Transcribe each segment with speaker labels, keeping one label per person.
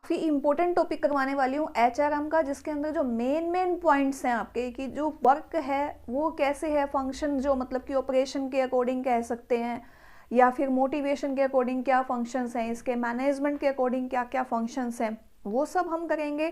Speaker 1: काफ़ी important topic करवाने वाली हूँ एचआरएम का, जिसके अंदर जो मेन पॉइंट्स हैं आपके कि जो वर्क है वो कैसे है, फंक्शन जो मतलब कि ऑपरेशन के अकॉर्डिंग कह सकते हैं या फिर मोटिवेशन के अकॉर्डिंग क्या फंक्शंस हैं, इसके मैनेजमेंट के अकॉर्डिंग क्या क्या फंक्शंस हैं, वो सब हम करेंगे।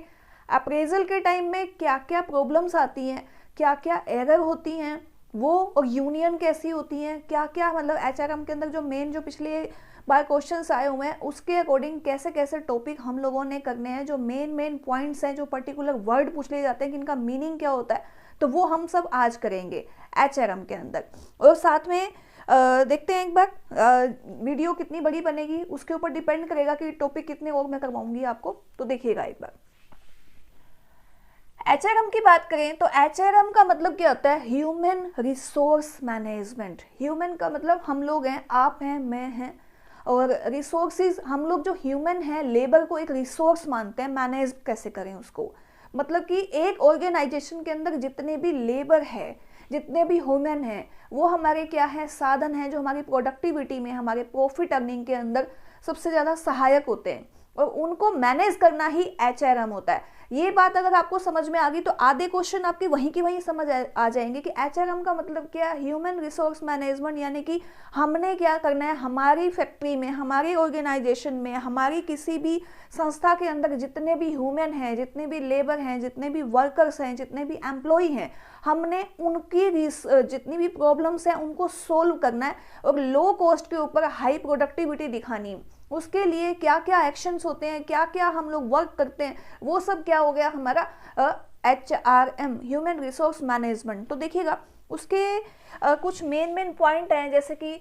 Speaker 1: अप्रेजल के टाइम में क्या क्या प्रॉब्लम्स आती हैं, क्या क्या एरर होती हैं वो, और यूनियन कैसी होती हैं, क्या क्या मतलब एचआरएम के अंदर जो मेन जो पिछले बार क्वेश्चंस आए हुए हैं उसके अकॉर्डिंग कैसे कैसे टॉपिक हम लोगों ने करने हैं, जो मेन पॉइंट्स हैं, जो पर्टिकुलर वर्ड पूछ लिए जाते हैं कि इनका मीनिंग क्या होता है, तो वो हम सब आज करेंगे एचआरएम के अंदर। और साथ में देखते हैं एक बार वीडियो कितनी बड़ी बनेगी, उसके ऊपर डिपेंड करेगा कि टॉपिक कितने और मैं करवाऊंगी आपको, तो देखिएगा एक बार। एचआरएम की बात करें तो एचआरएम का मतलब क्या होता है, ह्यूमन रिसोर्स मैनेजमेंट। ह्यूमन का मतलब हम लोग हैं, आप हैं, मैं हैं, और रिसोर्सेज हम लोग जो ह्यूमन है, लेबर को एक रिसोर्स मानते हैं, मैनेज कैसे करें उसको। मतलब कि एक ऑर्गेनाइजेशन के अंदर जितने भी लेबर है, जितने भी ह्यूमन हैं, वो हमारे क्या है, साधन है जो हमारी प्रोडक्टिविटी में, हमारे प्रॉफिट अर्निंग के अंदर सबसे ज़्यादा सहायक होते हैं, और उनको मैनेज करना ही एचआरएम होता है। ये बात अगर आपको समझ में आ गई तो आधे क्वेश्चन आपके वहीं की वहीं समझ आ जाएंगे कि एचआरएम का मतलब क्या है, ह्यूमन रिसोर्स मैनेजमेंट, यानी कि हमने क्या करना है, हमारी फैक्ट्री में, हमारी ऑर्गेनाइजेशन में, हमारी किसी भी संस्था के अंदर जितने भी ह्यूमन हैं, जितने भी लेबर हैं, जितने भी वर्कर्स हैं, जितने भी एम्प्लॉय हैं, हमने उनकी जितनी भी प्रॉब्लम्स हैं उनको सोल्व करना है और लो कॉस्ट के ऊपर हाई प्रोडक्टिविटी दिखानी है। उसके लिए क्या क्या एक्शंस होते हैं, क्या क्या हम लोग वर्क करते हैं, वो सब क्या हो गया हमारा एचआरएम, ह्यूमन रिसोर्स मैनेजमेंट। तो देखिएगा उसके कुछ मेन पॉइंट हैं, जैसे कि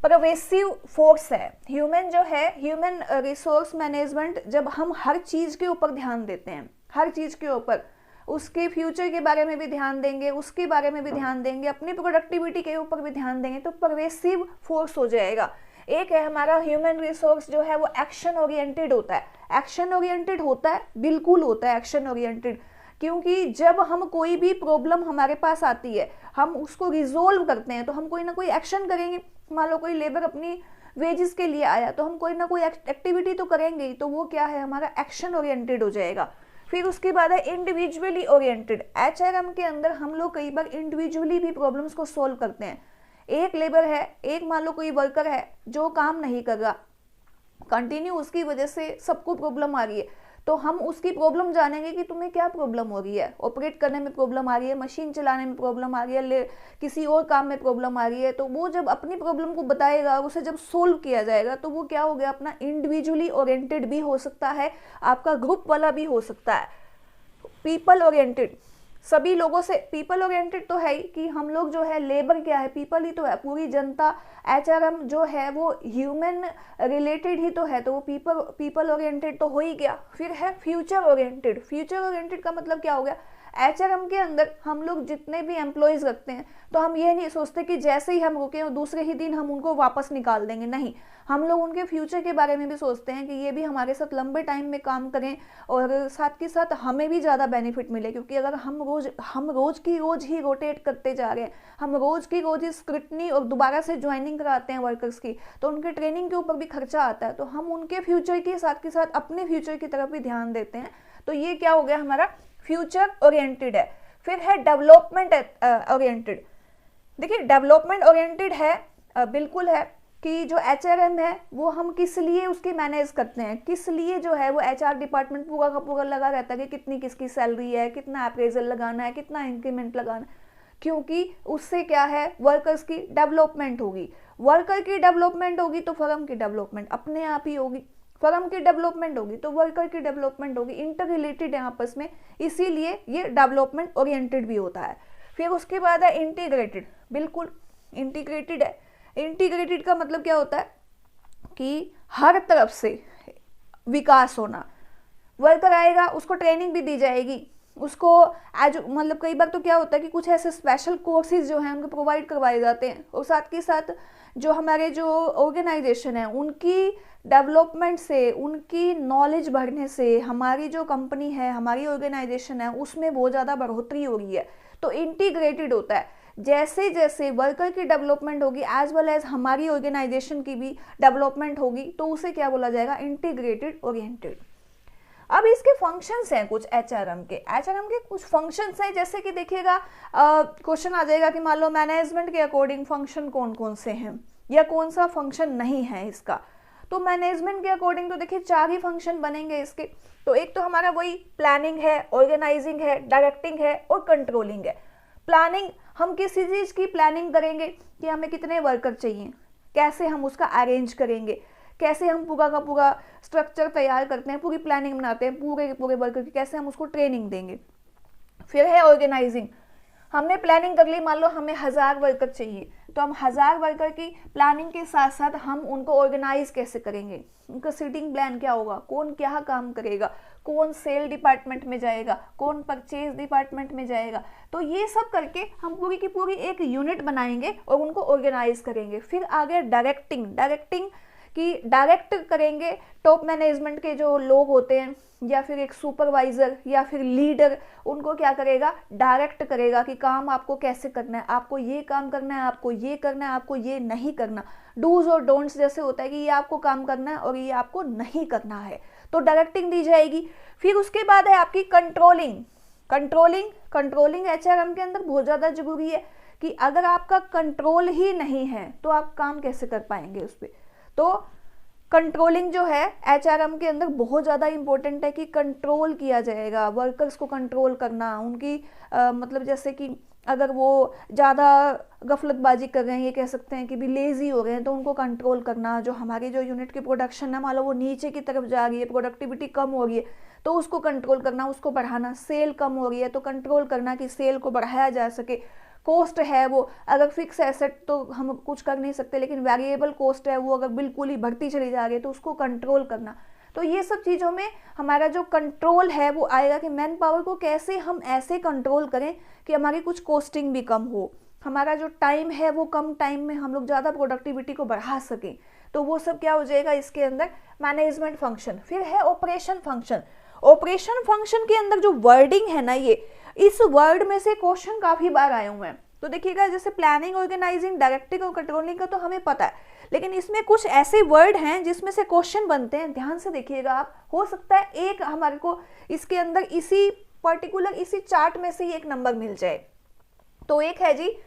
Speaker 1: परवेसिव फोर्स है ह्यूमन जो है, ह्यूमन रिसोर्स मैनेजमेंट, जब हम हर चीज़ के ऊपर ध्यान देते हैं, हर चीज़ के ऊपर, उसके फ्यूचर के बारे में भी ध्यान देंगे, उसके बारे में भी ध्यान देंगे, अपनी प्रोडक्टिविटी के ऊपर भी ध्यान देंगे, तो परवेसिव फोर्स हो जाएगा। एक है हमारा ह्यूमन रिसोर्स जो है वो एक्शन ओरिएंटेड होता है। एक्शन ओरिएंटेड होता है, बिल्कुल होता है एक्शन ओरिएंटेड, क्योंकि जब हम कोई भी प्रॉब्लम हमारे पास आती है, हम उसको रिजोल्व करते हैं तो हम कोई ना कोई एक्शन करेंगे। मान लो कोई लेबर अपनी वेजेस के लिए आया तो हम कोई ना कोई एक्टिविटी तो करेंगे ही, तो वो क्या है, हमारा एक्शन ओरिएंटेड हो जाएगा। फिर उसके बाद है इंडिविजुअली ओरिएंटेड। एचआरएम के अंदर हम लोग कई बार इंडिविजुअली भी प्रॉब्लम्स को सोल्व करते हैं। एक लेबर है, एक मान लो कोई वर्कर है जो काम नहीं कर रहा कंटिन्यू, उसकी वजह से सबको प्रॉब्लम आ रही है, तो हम उसकी प्रॉब्लम जानेंगे कि तुम्हें क्या प्रॉब्लम हो रही है, ऑपरेट करने में प्रॉब्लम आ रही है, मशीन चलाने में प्रॉब्लम आ रही है, किसी और काम में प्रॉब्लम आ रही है, तो वो जब अपनी प्रॉब्लम को बताएगा, उसे जब सोल्व किया जाएगा, तो वो क्या हो गया, अपना इंडिविजुअली ओरिएंटेड भी हो सकता है, आपका ग्रुप वाला भी हो सकता है। पीपल ओरिएंटेड, सभी लोगों से, पीपल ओरिएंटेड तो है ही कि हम लोग जो है, लेबर क्या है, पीपल ही तो है, पूरी जनता। एचआरएम जो है वो ह्यूमन रिलेटेड ही तो है, तो वो पीपल ओरिएंटेड तो हो ही गया। फिर है फ्यूचर ओरिएंटेड। फ्यूचर ओरिएंटेड का मतलब क्या हो गया, एचआरएम के अंदर हम लोग जितने भी एम्प्लॉयज रखते हैं, तो हम ये नहीं सोचते कि जैसे ही हम रुके और दूसरे ही दिन हम उनको वापस निकाल देंगे, नहीं, हम लोग उनके फ्यूचर के बारे में भी सोचते हैं कि ये भी हमारे साथ लंबे टाइम में काम करें और साथ के साथ हमें भी ज़्यादा बेनिफिट मिले। क्योंकि अगर हम रोज की रोज ही रोटेट करते जा रहे हैं, हम रोज की रोज ही स्क्रूटनी और दोबारा से ज्वाइनिंग कराते हैं वर्कर्स की, तो उनके ट्रेनिंग के ऊपर भी खर्चा आता है, तो हम उनके फ्यूचर के साथ अपने फ्यूचर की तरफ भी ध्यान देते हैं। तो ये क्या हो गया, हमारा फ्यूचर ओरिएंटेड है। फिर है डेवलपमेंट ओरिएंटेड। देखिए डेवलपमेंट ओरिएंटेड है, बिल्कुल है कि जो एचआरएम है वो हम किस लिए उसकी मैनेज करते हैं, किस लिए जो है वो एचआर डिपार्टमेंट पूरा का पूरा लगा रहता है कि कितनी किसकी सैलरी है, कितना अप्रेजल लगाना है, कितना इंक्रीमेंट लगाना है, क्योंकि उससे क्या है, वर्कर्स की डेवलपमेंट होगी। वर्कर की डेवलपमेंट होगी तो फर्म की डेवलपमेंट अपने आप ही होगी, फर्म की डेवलपमेंट होगी तो वर्कर की डेवलपमेंट होगी, इंटर रिलेटेड है आपस में, इसीलिए ये डेवलपमेंट ओरिएंटेड भी होता है। फिर उसके बाद है इंटीग्रेटेड, बिल्कुल इंटीग्रेटेड है। इंटीग्रेटेड का मतलब क्या होता है कि हर तरफ से विकास होना। वर्कर आएगा, उसको ट्रेनिंग भी दी जाएगी, उसको एज मतलब कई बार तो क्या होता है कि कुछ ऐसे स्पेशल कोर्सेज जो हैं उनको प्रोवाइड करवाए जाते हैं, और साथ के साथ जो हमारे जो ऑर्गेनाइजेशन है उनकी डेवलपमेंट से, उनकी नॉलेज बढ़ने से हमारी जो कंपनी है, हमारी ऑर्गेनाइजेशन है, उसमें बहुत ज़्यादा बढ़ोतरी हो रही है। तो इंटीग्रेटेड होता है, जैसे जैसे वर्कर की डेवलपमेंट होगी एज वेल एज हमारी ऑर्गेनाइजेशन की भी डेवलपमेंट होगी, तो उसे क्या बोला जाएगा, इंटीग्रेटेड ओरिएंटेड। अब इसके फंक्शंस हैं कुछ एचआरएम के कुछ फंक्शंस हैं, जैसे कि देखिएगा क्वेश्चन आ जाएगा कि मान लो मैनेजमेंट के अकॉर्डिंग फंक्शन कौन कौन से हैं या कौन सा फंक्शन नहीं है इसका। तो मैनेजमेंट के अकॉर्डिंग तो देखिए 4 ही फंक्शन बनेंगे इसके। तो एक तो हमारा वही प्लानिंग है, ऑर्गेनाइजिंग है, डायरेक्टिंग है और कंट्रोलिंग है। प्लानिंग, हम किसी चीज़ की प्लानिंग करेंगे कि हमें कितने वर्कर चाहिए, कैसे हम उसका अरेंज करेंगे, कैसे हम पूरा का पूरा स्ट्रक्चर तैयार करते हैं, पूरी प्लानिंग बनाते हैं पूरे के पूरे वर्कर की, कैसे हम उसको ट्रेनिंग देंगे। फिर है ऑर्गेनाइजिंग, हमने प्लानिंग कर ली, मान लो हमें 1000 वर्कर चाहिए, तो हम 1000 वर्कर की प्लानिंग के साथ साथ हम उनको ऑर्गेनाइज कैसे करेंगे, उनका सीटिंग प्लान क्या होगा, कौन क्या काम करेगा, कौन सेल डिपार्टमेंट में जाएगा, कौन परचेज डिपार्टमेंट में जाएगा। तो ये सब करके हम पूरी की पूरी एक यूनिट बनाएंगे और उनको ऑर्गेनाइज करेंगे। फिर आगे डायरेक्टिंग कि डायरेक्ट करेंगे टॉप मैनेजमेंट के जो लोग होते हैं या फिर एक सुपरवाइजर या फिर लीडर, उनको क्या करेगा, डायरेक्ट करेगा कि काम आपको कैसे करना है, आपको ये काम करना है, आपको ये करना है, आपको ये नहीं करना। डूज और डोंट्स जैसे होता है कि ये आपको काम करना है और ये आपको नहीं करना है, तो डायरेक्टिंग दी जाएगी। फिर उसके बाद है आपकी कंट्रोलिंग एचआरएम के अंदर बहुत ज़्यादा जरूरी है कि अगर आपका कंट्रोल ही नहीं है तो आप काम कैसे कर पाएंगे उस पर। तो कंट्रोलिंग जो है एचआरएम के अंदर बहुत ज़्यादा इंपॉर्टेंट है कि कंट्रोल किया जाएगा, वर्कर्स को कंट्रोल करना, उनकी मतलब जैसे कि अगर वो ज़्यादा गफलतबाजी कर रहे हैं, ये कह सकते हैं कि भी लेज़ी हो रहे हैं, तो उनको कंट्रोल करना। जो हमारी जो यूनिट की प्रोडक्शन है मान लो वो नीचे की तरफ जा रही है, प्रोडक्टिविटी कम हो रही है, तो उसको कंट्रोल करना, उसको बढ़ाना। सेल कम हो रही है तो कंट्रोल करना कि सेल को बढ़ाया जा सके। कॉस्ट है वो, अगर फिक्स एसेट तो हम कुछ कर नहीं सकते, लेकिन वेरिएबल कॉस्ट है वो अगर बिल्कुल ही बढ़ती चली जा रही है तो उसको कंट्रोल करना। तो ये सब चीज़ों में हमारा जो कंट्रोल है वो आएगा कि मैन पावर को कैसे हम ऐसे कंट्रोल करें कि हमारी कुछ कॉस्टिंग भी कम हो, हमारा जो टाइम है वो कम टाइम में हम लोग ज़्यादा प्रोडक्टिविटी को बढ़ा सकें। तो वो सब क्या हो जाएगा इसके अंदर, मैनेजमेंट फंक्शन। फिर है ऑपरेशन फंक्शन के अंदर जो वर्डिंग है ना, ये इस वर्ड में से क्वेश्चन काफी बार आए हुए हैं। तो देखिएगा जैसे प्लानिंग, ऑर्गेनाइजिंग, डायरेक्टिंग और कंट्रोलिंग का तो हमें पता है, लेकिन इसमें कुछ ऐसे वर्ड हैं जिसमें से क्वेश्चन बनते हैं। ध्यान से देखिएगा आप, हो सकता है एक हमारे को इसके अंदर इसी पर्टिकुलर इसी चार्ट में से ही एक नंबर मिल जाए। तो एक है जी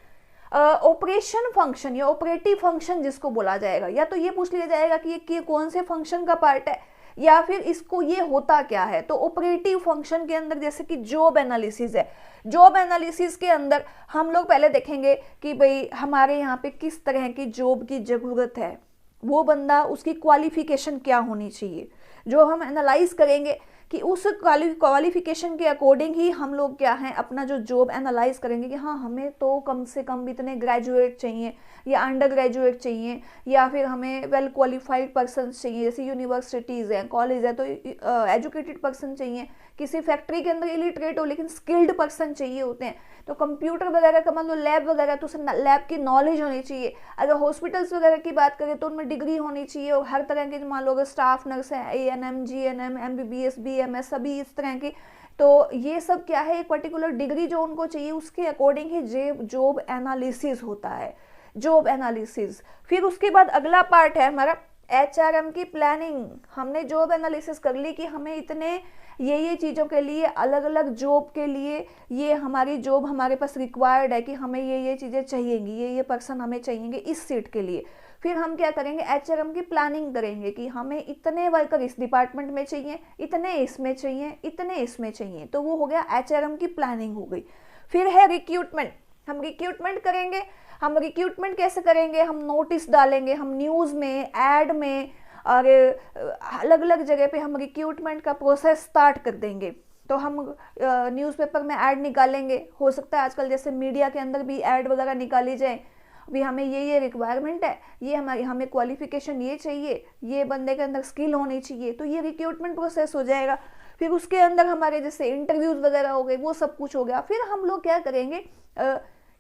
Speaker 1: ऑपरेशन फंक्शन या ऑपरेटिव फंक्शन जिसको बोला जाएगा, या तो ये पूछ लिया जाएगा कि ये कौन से फंक्शन का पार्ट है या फिर इसको ये होता क्या है। तो ऑपरेटिव फंक्शन के अंदर जैसे कि जॉब एनालिसिस है, जॉब एनालिसिस के अंदर हम लोग पहले देखेंगे कि भाई हमारे यहाँ पे किस तरह की जॉब की ज़रूरत है, वो बंदा उसकी क्वालिफिकेशन क्या होनी चाहिए, जो हम एनालाइज करेंगे कि उस क्वालिफिकेशन के अकॉर्डिंग ही हम लोग क्या हैं अपना जो जॉब एनालाइज करेंगे कि हाँ हमें तो कम से कम इतने ग्रेजुएट चाहिए या अंडर ग्रेजुएट चाहिए या फिर हमें वेल क्वालिफाइड पर्सन चाहिए, जैसे यूनिवर्सिटीज़ हैं, कॉलेज है तो एजुकेटेड पर्सन चाहिए, किसी फैक्ट्री के अंदर इलिटरेट हो लेकिन स्किल्ड पर्सन चाहिए होते हैं। तो कंप्यूटर वगैरह का मान लो लैब वगैरह तो उसे लैब की नॉलेज होनी चाहिए। अगर हॉस्पिटल्स वगैरह की बात करें तो उनमें डिग्री होनी चाहिए और हर तरह के मान लो अगर स्टाफ नर्स है, ANM, GNM, MBBS, BMS सभी इस तरह की, तो ये सब क्या है एक पर्टिकुलर डिग्री जो उनको चाहिए उसके अकॉर्डिंग ही जॉब एनालिसिस होता है, जॉब एनालिसिस। फिर उसके बाद अगला पार्ट है हमारा HRM की प्लानिंग। हमने जॉब एनालिसिस कर ली कि हमें इतने ये चीज़ों के लिए अलग अलग जॉब के लिए ये हमारी जॉब हमारे पास रिक्वायर्ड है कि हमें ये चीज़ें चाहिएंगी, ये पर्सन हमें चाहिएंगे इस सीट के लिए। फिर हम क्या करेंगे HRM की प्लानिंग करेंगे कि हमें इतने वर्कर इस डिपार्टमेंट में चाहिए, इतने इसमें चाहिए, इतने इसमें चाहिए। तो वो हो गया HRM की प्लानिंग हो गई। फिर है रिक्रूटमेंट, हम रिक्रूटमेंट करेंगे। हम रिक्रूटमेंट कैसे करेंगे, हम नोटिस डालेंगे, हम न्यूज़ में, एड में और अलग अलग जगह पे हम रिक्रूटमेंट का प्रोसेस स्टार्ट कर देंगे। तो हम न्यूज़पेपर में ऐड निकालेंगे, हो सकता है आजकल जैसे मीडिया के अंदर भी ऐड वगैरह निकाली जाए, अभी हमें ये रिक्वायरमेंट है, ये हमें क्वालिफिकेशन ये चाहिए, ये बंदे के अंदर स्किल होनी चाहिए, तो ये रिक्रूटमेंट प्रोसेस हो जाएगा। फिर उसके अंदर हमारे जैसे इंटरव्यूज़ वगैरह हो गए, वो सब कुछ हो गया। फिर हम लोग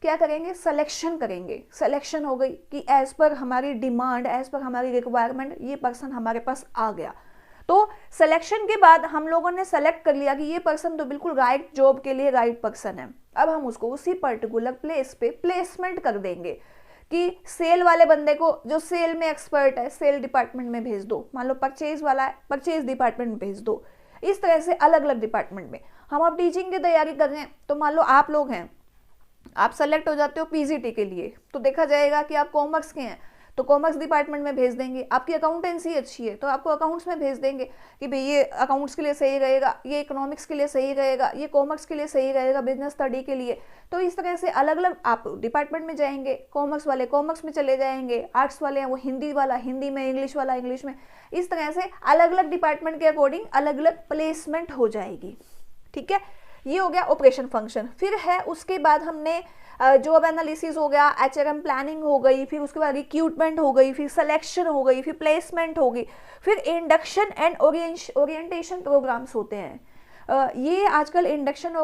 Speaker 1: क्या करेंगे सिलेक्शन करेंगे। सिलेक्शन हो गई कि एज पर हमारी डिमांड, एज पर हमारी रिक्वायरमेंट ये पर्सन हमारे पास आ गया। तो सिलेक्शन के बाद हम लोगों ने सेलेक्ट कर लिया कि ये पर्सन तो बिल्कुल राइट जॉब के लिए राइट पर्सन है। अब हम उसको उसी पर्टिकुलर प्लेस पे प्लेसमेंट कर देंगे कि सेल वाले बंदे को जो सेल में एक्सपर्ट है सेल डिपार्टमेंट में भेज दो, मान लो परचेज वाला है परचेज डिपार्टमेंट में भेज दो, इस तरह से अलग अलग डिपार्टमेंट में हम अब टीचिंग की तैयारी कर रहे हैं। तो मान लो आप लोग हैं, आप सेलेक्ट हो जाते हो पीजीटी के लिए, तो देखा जाएगा कि आप कॉमर्स के हैं तो कॉमर्स डिपार्टमेंट में भेज देंगे। आपकी अकाउंटेंसी अच्छी है तो आपको अकाउंट्स में भेज देंगे कि भाई ये अकाउंट्स के लिए सही रहेगा, ये इकोनॉमिक्स के लिए सही रहेगा, ये कॉमर्स के लिए सही रहेगा, बिजनेस स्टडी के लिए। तो इस तरह से अलग अलग आप डिपार्टमेंट में जाएंगे। कॉमर्स वाले कॉमर्स में चले जाएंगे, आर्ट्स वाले हैं वो हिंदी वाला हिंदी में, इंग्लिश वाला इंग्लिश में। इस तरह से अलग अलग डिपार्टमेंट के अकॉर्डिंग अलग अलग प्लेसमेंट हो जाएगी। ठीक है, ये हो गया ऑपरेशन फंक्शन। फिर है उसके बाद हमने जॉब एनालिसिस हो गया, एचआरएम प्लानिंग हो गई, फिर उसके बाद रिक्रूटमेंट हो गई, फिर सिलेक्शन हो गई, फिर प्लेसमेंट हो गई, फिर इंडक्शन एंड ओरिएंटेशन प्रोग्राम्स होते हैं। ये आजकल इंडक्शन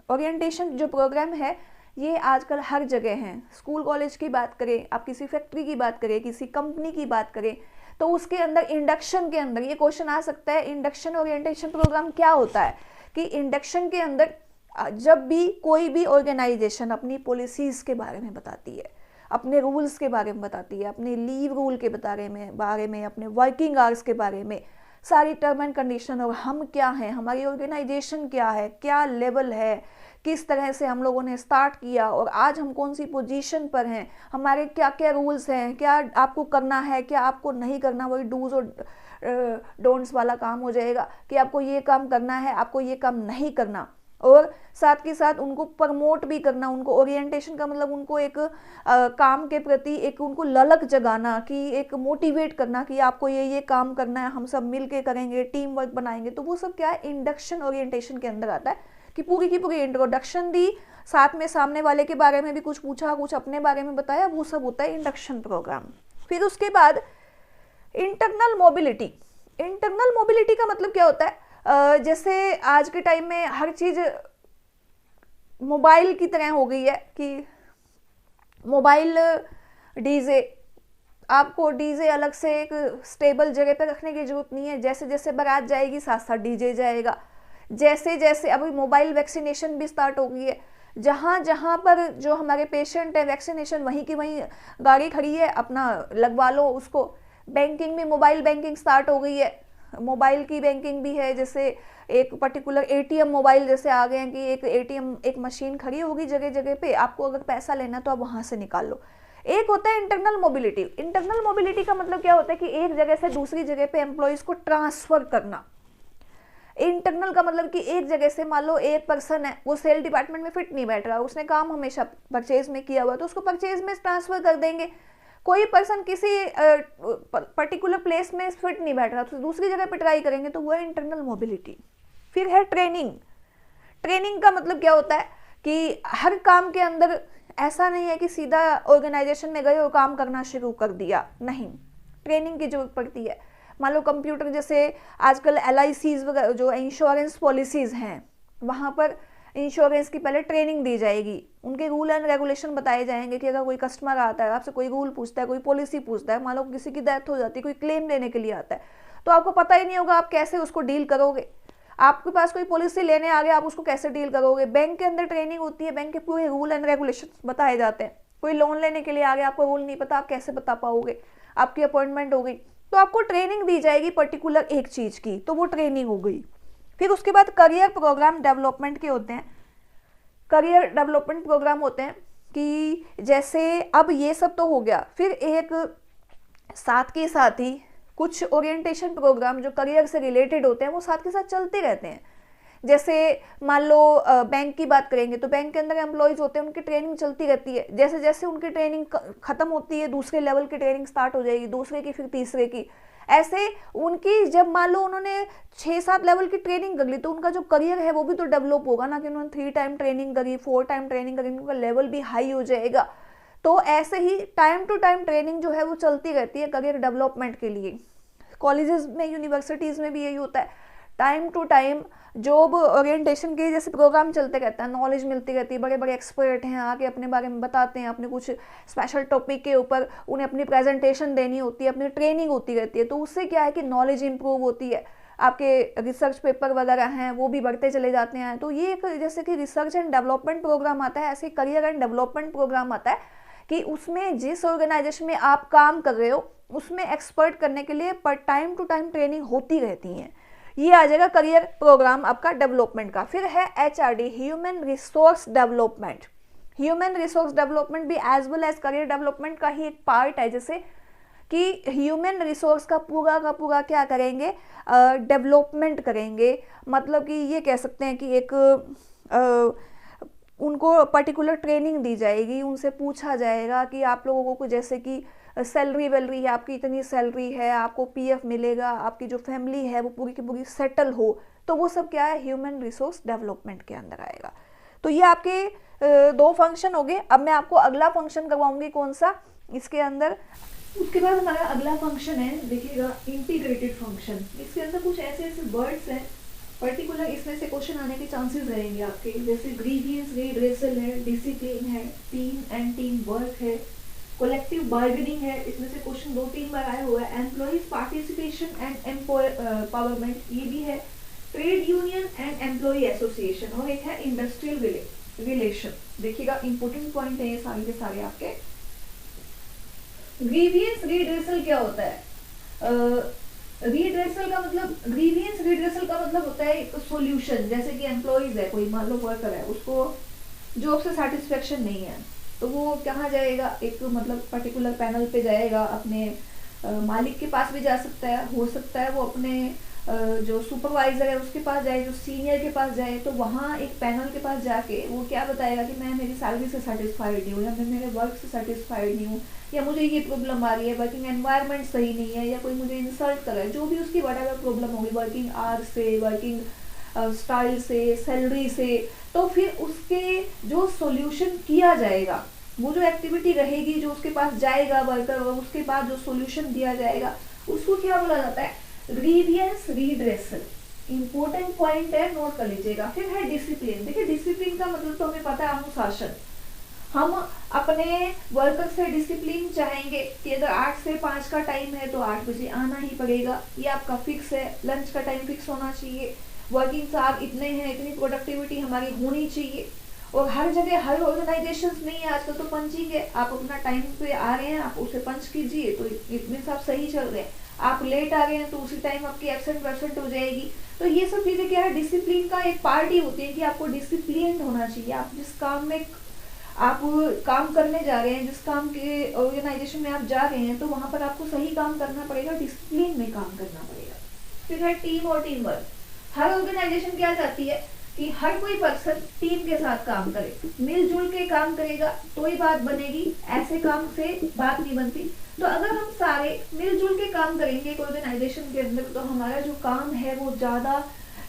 Speaker 1: ओरिएंटेशन जो प्रोग्राम है ये आजकल हर जगह हैं। स्कूल कॉलेज की बात करें, आप किसी फैक्ट्री की बात करें, किसी कंपनी की बात करें, तो उसके अंदर इंडक्शन के अंदर ये क्वेश्चन आ सकता है, इंडक्शन ओरिएंटेशन प्रोग्राम क्या होता है। कि इंडक्शन के अंदर जब भी कोई भी ऑर्गेनाइजेशन अपनी पॉलिसीज के बारे में बताती है, अपने रूल्स के बारे में बताती है, अपने लीव रूल के बारे में अपने वर्किंग आवर्स के बारे में, सारी टर्म एंड कंडीशन, और हम क्या हैं, हमारी ऑर्गेनाइजेशन क्या है, क्या लेवल है, किस तरह से हम लोगों ने स्टार्ट किया और आज हम कौन सी पोजीशन पर हैं, हमारे क्या क्या रूल्स हैं, क्या आपको करना है, क्या आपको नहीं करना। वही डूज और डोंट्स वाला काम हो जाएगा कि आपको ये काम करना है, आपको ये काम नहीं करना। और साथ के साथ उनको प्रमोट भी करना, उनको ओरिएंटेशन का मतलब उनको एक काम के प्रति एक उनको ललक जगाना, कि एक मोटिवेट करना कि आपको ये काम करना है, हम सब मिल के करेंगे, टीम वर्क बनाएंगे। तो वो सब क्या है, इंडक्शन ओरिएंटेशन के अंदर आता है कि पूरी की पूरी इंट्रोडक्शन दी, साथ में सामने वाले के बारे में भी कुछ पूछा, कुछ अपने बारे में बताया, वो सब होता है इंडक्शन प्रोग्राम। फिर उसके बाद इंटरनल मोबिलिटी। इंटरनल मोबिलिटी का मतलब क्या होता है, जैसे आज के टाइम में हर चीज मोबाइल की तरह हो गई है कि मोबाइल डीजे, आपको डीजे अलग से एक स्टेबल जगह पे रखने की जरूरत नहीं है। जैसे जैसे बारात जाएगी साथ साथ डीजे जाएगा। जैसे जैसे अभी मोबाइल वैक्सीनेशन भी स्टार्ट हो गई है, जहाँ जहाँ पर जो हमारे पेशेंट है वैक्सीनेशन वहीं की वहीं गाड़ी खड़ी है, अपना लगवा लो उसको। बैंकिंग में मोबाइल बैंकिंग स्टार्ट हो गई है, मोबाइल की बैंकिंग भी है। जैसे एक पर्टिकुलर एटीएम मोबाइल जैसे आ गए हैं कि एक एटीएम एक मशीन खड़ी होगी जगह जगह पे, आपको अगर पैसा लेना तो आप वहां से निकाल लो। एक होता है इंटरनल मोबिलिटी। इंटरनल मोबिलिटी का मतलब क्या होता है कि एक जगह से दूसरी जगह पे एम्प्लॉइज को ट्रांसफर करना। इंटरनल का मतलब कि एक जगह से मान लो एक पर्सन है, वो सेल डिपार्टमेंट में फिट नहीं बैठ रहा, उसने काम हमेशा परचेज में किया हुआ, तो उसको परचेज में ट्रांसफर कर देंगे। कोई पर्सन किसी पर्टिकुलर प्लेस में फिट नहीं बैठ रहा तो दूसरी जगह पे ट्राई करेंगे, तो वो है इंटरनल मोबिलिटी। फिर है ट्रेनिंग। ट्रेनिंग का मतलब क्या होता है कि हर काम के अंदर ऐसा नहीं है कि सीधा ऑर्गेनाइजेशन में गए और काम करना शुरू कर दिया, नहीं, ट्रेनिंग की जरूरत पड़ती है। मान लो कंप्यूटर जैसे आजकल LICs वगैरह जो इंश्योरेंस पॉलिसीज हैं, वहाँ पर इंश्योरेंस की पहले ट्रेनिंग दी जाएगी, उनके रूल एंड रेगुलेशन बताए जाएंगे कि अगर कोई कस्टमर आता है आपसे कोई रूल पूछता है, कोई पॉलिसी पूछता है, मान लो किसी की डेथ हो जाती है, कोई क्लेम लेने के लिए आता है, तो आपको पता ही नहीं होगा आप कैसे उसको डील करोगे। आपके पास कोई पॉलिसी लेने आ गया, आप उसको कैसे डील करोगे। बैंक के अंदर ट्रेनिंग होती है, बैंक के पूरे रूल एंड रेगुलेशन बताए जाते हैं। कोई लोन लेने के लिए आ गया, आपको रूल नहीं पता, आप कैसे बता पाओगे। आपकी अपॉइंटमेंट हो गई तो आपको ट्रेनिंग दी जाएगी पर्टिकुलर एक चीज की, तो वो ट्रेनिंग हो गई। फिर उसके बाद करियर प्रोग्राम डेवलपमेंट के होते हैं। करियर डेवलपमेंट प्रोग्राम होते हैं कि जैसे अब ये सब तो हो गया, फिर एक साथ के साथ ही कुछ ओरिएंटेशन प्रोग्राम जो करियर से रिलेटेड होते हैं वो साथ के साथ चलते रहते हैं। जैसे मान लो बैंक की बात करेंगे तो बैंक के अंदर एम्प्लॉयज होते हैं, उनकी ट्रेनिंग चलती रहती है। जैसे जैसे उनकी ट्रेनिंग खत्म होती है दूसरे लेवल की ट्रेनिंग स्टार्ट हो जाएगी, दूसरे की फिर तीसरे की। ऐसे उनकी जब मान लो उन्होंने 6-7 लेवल की ट्रेनिंग कर ली तो उनका जो करियर है वो भी तो डेवलप होगा ना, कि उन्होंने 3 टाइम ट्रेनिंग करी, 4 टाइम ट्रेनिंग करी, उनका लेवल भी हाई हो जाएगा। तो ऐसे ही टाइम टू टाइम ट्रेनिंग जो है वो चलती रहती है करियर डेवलपमेंट के लिए। कॉलेजेस में यूनिवर्सिटीज़ में भी यही होता है, time to time job orientation के जैसे प्रोग्राम चलते रहता है, नॉलेज मिलती रहती है। बड़े बड़े एक्सपर्ट हैं आके अपने बारे में बताते हैं, अपने कुछ स्पेशल टॉपिक के ऊपर उन्हें अपनी प्रेजेंटेशन देनी होती है, अपनी ट्रेनिंग होती रहती है। तो उससे क्या है कि नॉलेज इंप्रूव होती है, आपके रिसर्च पेपर वगैरह हैं वो भी बढ़ते चले जाते हैं। तो ये एक जैसे कि रिसर्च एंड डेवलपमेंट प्रोग्राम आता है, ऐसे करियर एंड डेवलपमेंट प्रोग्राम आता है कि उसमें जिस ऑर्गेनाइजेशन में आप काम कर रहे हो उसमें एक्सपर्ट करने के लिए पर टाइम टू टाइम ट्रेनिंग होती रहती है। ये आ जाएगा करियर प्रोग्राम आपका डेवलपमेंट का। फिर है HRD, human resource development. Human resource development भी as well as career development का ही एक पार्ट है, जैसे कि ह्यूमन रिसोर्स का पूरा क्या करेंगे, डेवलपमेंट करेंगे। मतलब कि ये कह सकते हैं कि एक उनको पर्टिकुलर ट्रेनिंग दी जाएगी, उनसे पूछा जाएगा कि आप लोगों को जैसे कि सैलरी वैलरी है, आपकी इतनी सैलरी है, आपको PF मिलेगा, आपकी जो फैमिली है वो पूरी की पूरी सेटल हो, तो वो सब क्या है, ह्यूमन रिसोर्स डेवलपमेंट के अंदर आएगा। तो ये आपके 2 फंक्शन हो गए। अब मैं आपको अगला फंक्शन करवाऊंगी कौन सा इसके अंदर। उसके बाद हमारा अगला फंक्शन है, देखिएगा, इंटीग्रेटेड फंक्शन। इसके अंदर कुछ ऐसे ऐसे वर्ड्स हैं पर्टिकुलर, इसमें से क्वेश्चन आने के चांसेस रहेंगे आपके, जैसे ग्रीवियंस रेड्रेसल है, डिसिप्लिन है, टीम एंड टीम वर्क है, कलेक्टिव बार्गेनिंग है, इसमें से क्वेश्चन 2-3 बार आया हुआ है, एम्प्लॉइज पार्टिसिपेशन एंड एम्पावरमेंट, ये भी है, trade union and employ association, और एक है इंडस्ट्रियल रिलेशन। देखिएगा इंपॉर्टेंट पॉइंट है ये सारे के सारे आपके। ग्रीवियंस रिड्रेसल क्या होता है? रिड्रेसल का मतलब, ग्रीवियंस रिड्रेसल का मतलब होता है एक सॉल्यूशन। जैसे कि एम्प्लॉइज है, कोई मान लो वर्कर है, उसको जॉब से सेटिस्फेक्शन नहीं है, तो वो कहाँ जाएगा, एक मतलब पर्टिकुलर पैनल पे जाएगा, अपने मालिक के पास भी जा सकता है, हो सकता है वो अपने जो सुपरवाइजर है उसके पास जाए, जो सीनियर के पास जाए, तो वहाँ एक पैनल के पास जाके वो क्या बताएगा कि मैं मेरी सैलरी से सेटिस्फाइड नहीं हूँ, या मैं मेरे वर्क से सेटिस्फाइड नहीं हूँ, या मुझे ये प्रॉब्लम आ रही है, वर्किंग एनवायरनमेंट सही नहीं है, या कोई मुझे इंसल्ट कर रहा है, जो भी उसकी वट प्रॉब्लम होगी, वर्किंग आवर्स से, वर्किंग स्टाइल से, सैलरी से, तो फिर उसके जो सॉल्यूशन किया जाएगा, वो जो एक्टिविटी रहेगी, जो उसके पास जाएगा वर्कर, और उसके बाद जो सॉल्यूशन दिया जाएगा, उसको क्या बोला जाता है, ग्रीवियंस रिड्रेसल। इंपॉर्टेंट पॉइंट है, नोट कर लीजिएगा। फिर है डिसिप्लिन। देखिए डिसिप्लिन का मतलब तो हमें पता है, अनुशासन। हम अपने वर्कर से डिसिप्लिन चाहेंगे कि अगर 8 से 5 का टाइम है तो 8 बजे आना ही पड़ेगा, ये आपका फिक्स है। लंच का टाइम फिक्स होना चाहिए, वर्किंग आवर इतने हैं, इतनी प्रोडक्टिविटी हमारी होनी चाहिए। और हर जगह, हर ऑर्गेनाइजेशन नहीं है आजकल तो पंचिंग है, आप अपना टाइम पे आ रहे हैं, आप उसे पंच कीजिए तो इतने सब सही चल रहे हैं, आप लेट आ गए हैं तो उसी टाइम आपकी एब्सेंट हो जाएगी। तो ये सब चीजें क्या है, डिसिप्लिन का एक पार्ट ही होती है कि आपको डिसिप्लिन होना चाहिए। आप जिस काम में आप काम करने जा रहे हैं, जिस काम के ऑर्गेनाइजेशन में आप जा रहे हैं, तो वहां पर आपको सही काम करना पड़ेगा, डिसिप्लिन में काम करना पड़ेगा। फिर है टीम और टीम वर्क। हर ऑर्गेनाइजेशन क्या चाहती है कि हर कोई पर्सन टीम के साथ काम करे, मिलजुल के काम करेगा तो ही बात बनेगी, ऐसे काम से बात नहीं बनती। तो अगर हम सारे मिलजुल के काम करेंगे एक ऑर्गेनाइजेशन के अंदर, तो हमारा जो काम है वो ज्यादा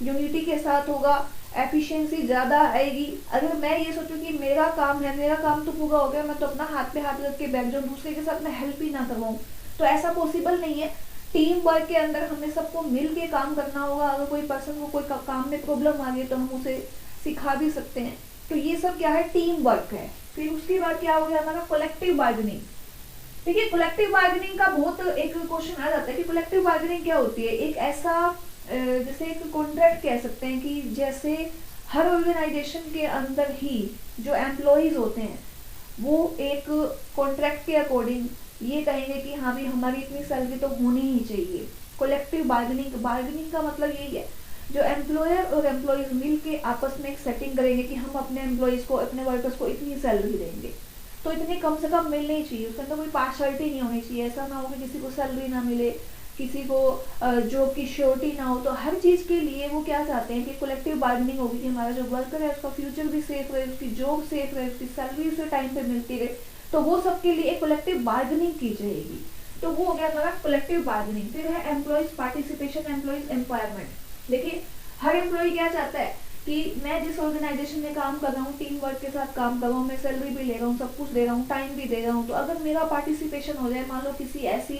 Speaker 1: यूनिटी के साथ होगा, एफिशिएंसी ज्यादा आएगी। अगर मैं ये सोचूं कि मेरा काम है, मेरा काम तो पूरा हो गया, मैं तो अपना हाथ पे हाथ रख के बैठ जाऊं, दूसरे के साथ मैं हेल्प ही ना करवाऊं, तो ऐसा पॉसिबल नहीं है। टीम वर्क के अंदर हमें सबको मिल के काम करना होगा। अगर कोई पर्सन को कोई काम में प्रॉब्लम आ रही है तो हम उसे सिखा भी सकते हैं। तो ये सब क्या है, टीम वर्क है। फिर उसके बाद क्या हो गया हमारा, कलेक्टिव बार्गेनिंग। देखिए कलेक्टिव बार्गेनिंग का बहुत एक क्वेश्चन आ जाता है कि कलेक्टिव बार्गेनिंग क्या होती है। एक ऐसा जैसे एक कॉन्ट्रैक्ट कह सकते हैं कि जैसे हर ऑर्गेनाइजेशन के अंदर ही जो एम्प्लॉइज होते हैं वो एक कॉन्ट्रैक्ट के अकॉर्डिंग ये कहेंगे कि हाँ भाई हमारी इतनी सैलरी तो होनी ही चाहिए। कलेक्टिव बार्गेनिंग का मतलब यही है, जो एम्प्लॉयर और एम्प्लॉइज मिल के आपस में एक सेटिंग करेंगे कि हम अपने एम्प्लॉइज को, अपने वर्कर्स को इतनी सैलरी देंगे, तो इतनी कम से कम मिलनी चाहिए, उसके अंदर कोई पार्शलिटी नहीं होनी चाहिए। ऐसा ना हो कि किसी को सैलरी ना मिले, किसी को जॉब की श्योरिटी ना हो। तो हर चीज के लिए वो क्या चाहते हैं कि कलेक्टिव बार्गेनिंग होगी कि हमारा जो वर्कर है उसका फ्यूचर भी सेफ रहे, उसकी जॉब सेफ रहे, उसकी सैलरी उसे टाइम पे मिलती रहे, तो वो सबके लिए कलेक्टिव बार्गेनिंग की जाएगी। तो वो हो गया हमारा कलेक्टिव बार्गेनिंग। फिर है एम्प्लॉइज पार्टिसिपेशन, एम्प्लॉइज एम्पावरमेंट। देखिए हर एम्प्लॉय क्या चाहता है कि मैं जिस ऑर्गेनाइजेशन में काम कर रहा हूँ, टीम वर्क के साथ काम कर रहा हूँ, मैं सैलरी भी ले रहा हूँ, सब कुछ दे रहा हूँ, टाइम भी दे रहा हूँ, तो अगर मेरा पार्टिसिपेशन हो जाए, मान लो किसी ऐसी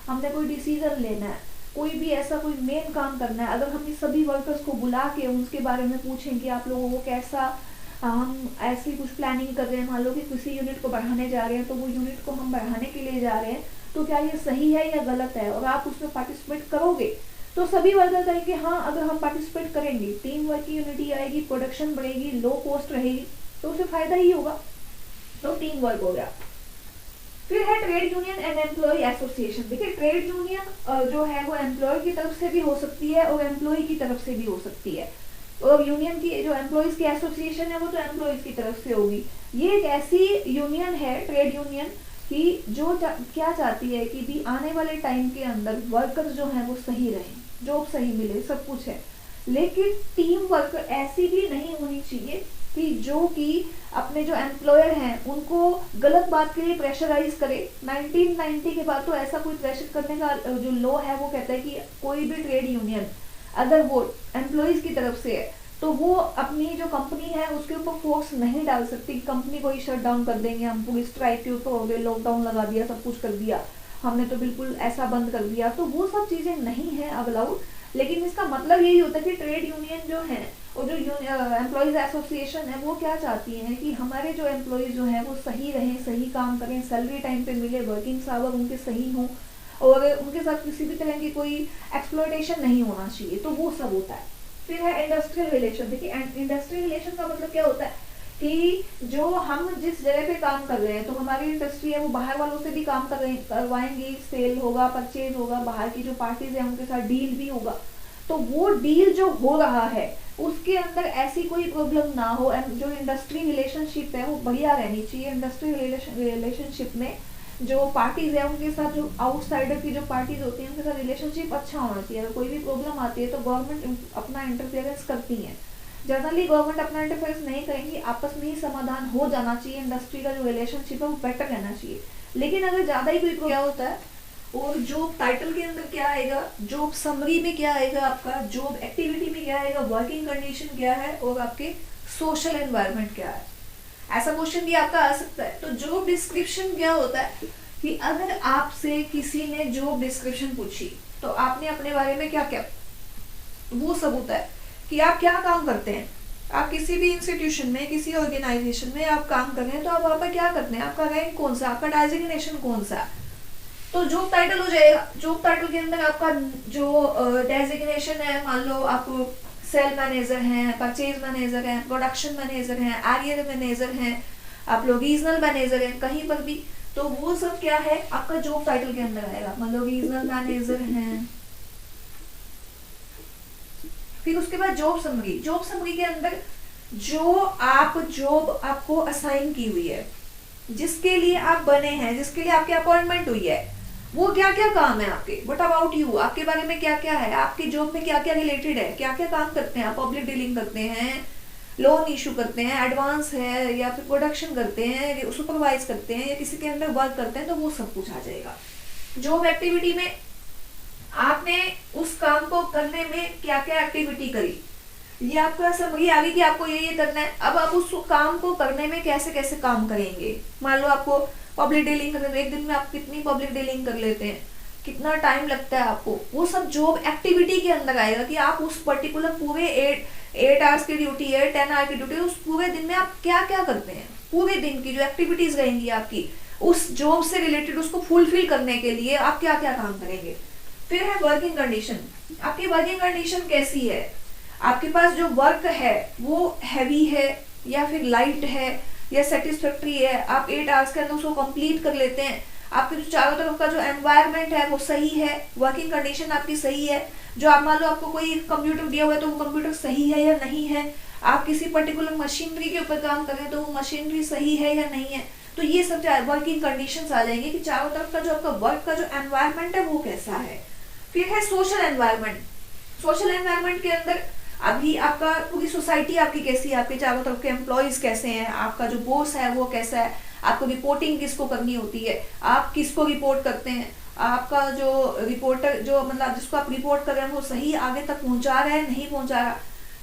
Speaker 1: हमने कोई डिसीजन लेना है, कोई भी ऐसा कोई मेन काम करना है, अगर हम इस सभी वर्कर्स को बुला के उनके बारे में पूछें कि आप लोगों को कैसा, हम ऐसी कुछ प्लानिंग कर रहे हैं, मान लो कि किसी यूनिट को बढ़ाने जा रहे हैं, तो वो यूनिट को हम बढ़ाने के लिए जा रहे हैं, तो क्या ये सही है या गलत है, और आप उसमें पार्टिसिपेट करोगे, तो सभी वर्कर कहेंगे हाँ अगर हम पार्टिसिपेट करेंगे, टीम वर्क की यूनिटी आएगी, प्रोडक्शन बढ़ेगी, लो कॉस्ट रहेगी, तो उसे फायदा ही होगा। तो टीम वर्क हो गया। फिर है trade union and employ association. देखिए ट्रेड यूनियन जो है वो एम्प्लॉय की तरफ से भी हो सकती है और एम्प्लॉय की तरफ से भी हो सकती है, और यूनियन की जो एम्प्लॉयज की एसोसिएशन है वो तो एम्प्लॉयज की तरफ से होगी। ये एक ऐसी यूनियन है ट्रेड यूनियन कि जो क्या चाहती है कि भी आने वाले टाइम के अंदर वर्कर्स जो हैं वो सही रहें, जॉब सही मिले, सब कुछ है, लेकिन टीम वर्क ऐसी भी नहीं होनी चाहिए कि जो कि अपने जो एम्प्लॉयर हैं उनको गलत बात के लिए प्रेशराइज करे। 1990 के बाद तो ऐसा कोई प्रेशर करने का जो लॉ है वो कहता है कि कोई भी ट्रेड यूनियन अगर वो एम्प्लॉयज की तरफ से है तो वो अपनी जो कंपनी है उसके ऊपर फोर्स नहीं डाल सकती, कंपनी को ही शट डाउन कर देंगे, हम पूरी स्ट्राइक के ऊपर हो गए, लॉकडाउन लगा दिया, सब कुछ कर दिया, हमने तो बिल्कुल ऐसा बंद कर दिया, तो वो सब चीजें नहीं है अब अलाउड। लेकिन इसका मतलब यही होता है कि ट्रेड यूनियन जो है और जो एम्प्लॉयज एसोसिएशन है वो क्या चाहती हैं कि हमारे जो एम्प्लॉयज जो हैं वो सही रहें, सही काम करें, सैलरी टाइम पे मिले, वर्किंग आवर उनके सही हों और उनके साथ किसी भी तरह की कोई एक्सप्लॉयटेशन नहीं होना चाहिए, तो वो सब होता है। फिर है इंडस्ट्रियल रिलेशन। देखिए इंडस्ट्रियल रिलेशन का मतलब क्या होता है कि जो हम जिस जगह पे काम कर रहे हैं, तो हमारी इंडस्ट्री है वो बाहर वालों से भी काम करवाएंगी, सेल होगा, परचेज होगा, बाहर की जो पार्टीज है उनके साथ डील भी होगा, तो वो डील जो हो रहा है उसके अंदर ऐसी कोई प्रॉब्लम ना हो, जो इंडस्ट्री रिलेशनशिप है वो बढ़िया रहनी चाहिए। इंडस्ट्री रिलेशनशिप में जो पार्टीज है उनके साथ, जो आउटसाइडर की जो पार्टीज होती हैं उनके साथ रिलेशनशिप अच्छा होना चाहिए। अगर कोई भी प्रॉब्लम आती है तो गवर्नमेंट अपना इंटरफेरेंस करती है, जनरली गवर्नमेंट अपना इंटरफेरेंस नहीं करेंगी, आपस में ही समाधान हो जाना चाहिए, इंडस्ट्री का जो रिलेशनशिप है वो बेटर रहना चाहिए। लेकिन अगर ज्यादा ही कोई क्या होता है, और जॉब टाइटल के अंदर क्या आएगा, जॉब समरी में क्या आएगा, आपका जॉब एक्टिविटी में क्या आएगा, वर्किंग कंडीशन क्या है और आपके सोशल एनवायरनमेंट क्या है, ऐसा क्वेश्चन भी आपका आ सकता है। तो जॉब डिस्क्रिप्शन क्या होता है कि अगर आपसे किसी ने जॉब डिस्क्रिप्शन पूछी तो आपने अपने बारे में क्या क्या, वो सब होता है कि आप क्या काम करते हैं, आप किसी भी इंस्टीट्यूशन में, किसी ऑर्गेनाइजेशन में आप काम कर रहे हैं तो आप वहां पर क्या करते हैं, आपका रैंक कौन सा, आपका डेजिग्नेशन कौन सा, तो जॉब टाइटल हो जाएगा। जॉब टाइटल के अंदर आपका जो डेजिग्नेशन है, मान लो आप सेल मैनेजर हैं, परचेज मैनेजर हैं, प्रोडक्शन मैनेजर हैं, एरियर मैनेजर हैं, आप लोग रीजनल मैनेजर हैं, कहीं पर भी, तो वो सब क्या है आपका जॉब टाइटल के अंदर आएगा। मान लो रीजनल मैनेजर हैं। फिर उसके बाद जॉब समरी। जॉब समरी के अंदर जो आप जॉब आपको असाइन की हुई है, जिसके लिए आप बने हैं, जिसके लिए आपकी अपॉइंटमेंट हुई है, वो क्या क्या काम है आपके, व्हाट अबाउट यू, आपके बारे में क्या क्या है, आपकी जॉब में क्या क्या रिलेटेड है, क्या क्या काम करते हैं आप, पब्लिक डीलिंग करते हैं, लोन इशू करते हैं, एडवांस है, या फिर प्रोडक्शन करते हैं, सुपरवाइज करते हैं, या किसी के अंदर वर्क करते हैं, तो वो सब कुछ आ जाएगा। जॉब एक्टिविटी में आपने उस काम को करने में क्या क्या एक्टिविटी करी, ये आपका समरी आ गई कि आपको ये करना है। अब आप उस काम को करने में कैसे कैसे काम करेंगे, मान लो आपको पब्लिक डीलिंग करने, एक दिन में आप कितनी पब्लिक डीलिंग कर लेते हैं, कितना टाइम लगता है आपको, वो सब जॉब एक्टिविटी के अंदर आएगा कि आप उस पर्टिकुलर पूरे 8 आवर्स की ड्यूटी है, 10 आवर की ड्यूटी है, उस पूरे दिन में आप क्या क्या करते हैं, पूरे दिन की जो एक्टिविटीज रहेंगी आपकी उस जॉब से रिलेटेड, उसको फुलफिल करने के लिए आप क्या क्या काम करेंगे। फिर है वर्किंग कंडीशन। आपकी वर्किंग कंडीशन कैसी है, आपके पास जो वर्क है वो हैवी है या फिर लाइट है या सेटिस्फैक्ट्री है, आप 8 आवर्स के अंदर उसको कंप्लीट कर लेते हैं, आपके जो चारों तरफ का जो एनवायरनमेंट है वो सही है, वर्किंग कंडीशन आपकी सही है, जो आप मान लो आपको कोई कंप्यूटर दिया हुआ है तो वो कंप्यूटर सही है या नहीं है, आप किसी पर्टिकुलर मशीनरी के ऊपर काम कर रहे हैं तो वो मशीनरी सही है या नहीं है, तो ये सब वर्किंग कंडीशंस आ जाएंगे कि चारों तरफ का जो आपका वर्क का जो एनवायरनमेंट है वो कैसा है। फिर है सोशल एनवायरनमेंट। सोशल एनवायरनमेंट के अंदर अभी आपका पूरी सोसाइटी आपकी कैसी है, आपके चारों तरफ के एम्प्लॉयज कैसे हैं, आपका जो बॉस है वो कैसा है, आपको रिपोर्टिंग किसको करनी होती है, आप किसको रिपोर्ट करते हैं, आपका जो रिपोर्टर जो मतलब जिसको आप रिपोर्ट कर रहे हैं वो सही आगे तक पहुंचा रहा है नहीं पहुंचा रहा,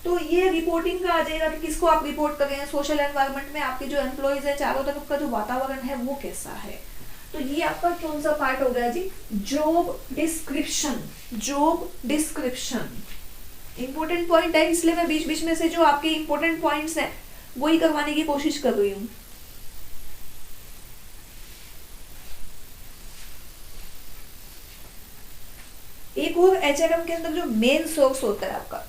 Speaker 1: तो ये रिपोर्टिंग का आ जाएगा कि किसको आप रिपोर्ट कर रहे हैं। सोशल एनवायरनमेंट में आपके जो एम्प्लॉयज है, चारों तरफ का जो वातावरण है वो कैसा है। तो ये आपका कौन सा पार्ट हो गया जी, job description. Job description important point है, इसलिए मैं बीच बीच में से जो आपके इंपॉर्टेंट पॉइंट्स हैं वही करवाने की कोशिश कर रही हूँ। एक और एचआरएम के अंदर जो मेन सोर्स होता है आपका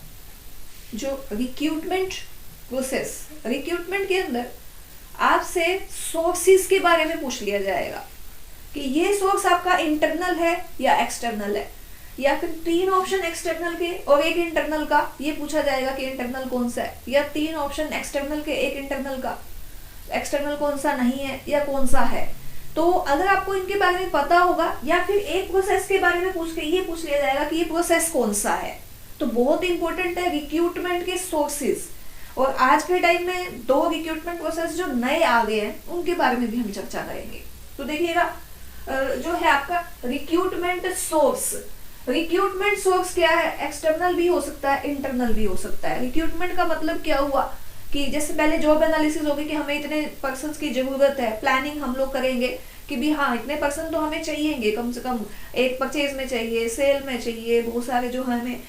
Speaker 1: जो रिक्रूटमेंट प्रोसेस, रिक्रूटमेंट के अंदर आपसे सोर्सेस के बारे में पूछ लिया जाएगा कि ये सोर्स आपका इंटरनल है या एक्सटर्नल है, या फिर 3 ऑप्शन एक्सटर्नल के और एक इंटरनल का, ये पूछा जाएगा कि इंटरनल कौन सा है, या 3 ऑप्शन एक्सटर्नल के एक इंटरनल का, एक्सटर्नल कौन सा नहीं है या कौन सा है। तो अगर आपको इनके बारे में पता होगा, या फिर एक प्रोसेस के बारे में पूछ के ये पूछ लिया जाएगा कि ये प्रोसेस कौन सा है, तो बहुत इंपॉर्टेंट है रिक्रूटमेंट के सोर्सेज। और आज के टाइम में 2 रिक्रूटमेंट प्रोसेस जो नए आ गए हैं उनके बारे में भी हम चर्चा करेंगे। तो देखिएगा जो है आपका रिक्रूटमेंट सोर्स। रिक्रूटमेंट सोर्स क्या है, एक्सटर्नल भी हो सकता है, इंटरनल भी हो सकता है। रिक्रूटमेंट का मतलब क्या हुआ कि जैसे पहले जॉब एनालिसिस होगी कि हमें इतने पर्सन्स की जरूरत है, प्लानिंग हम लोग करेंगे कि भी हाँ इतने पर्सन तो हमें चाहिएंगे, कम से कम एक परचेज में चाहिए, सेल में चाहिए, बहुत सारे जो हमें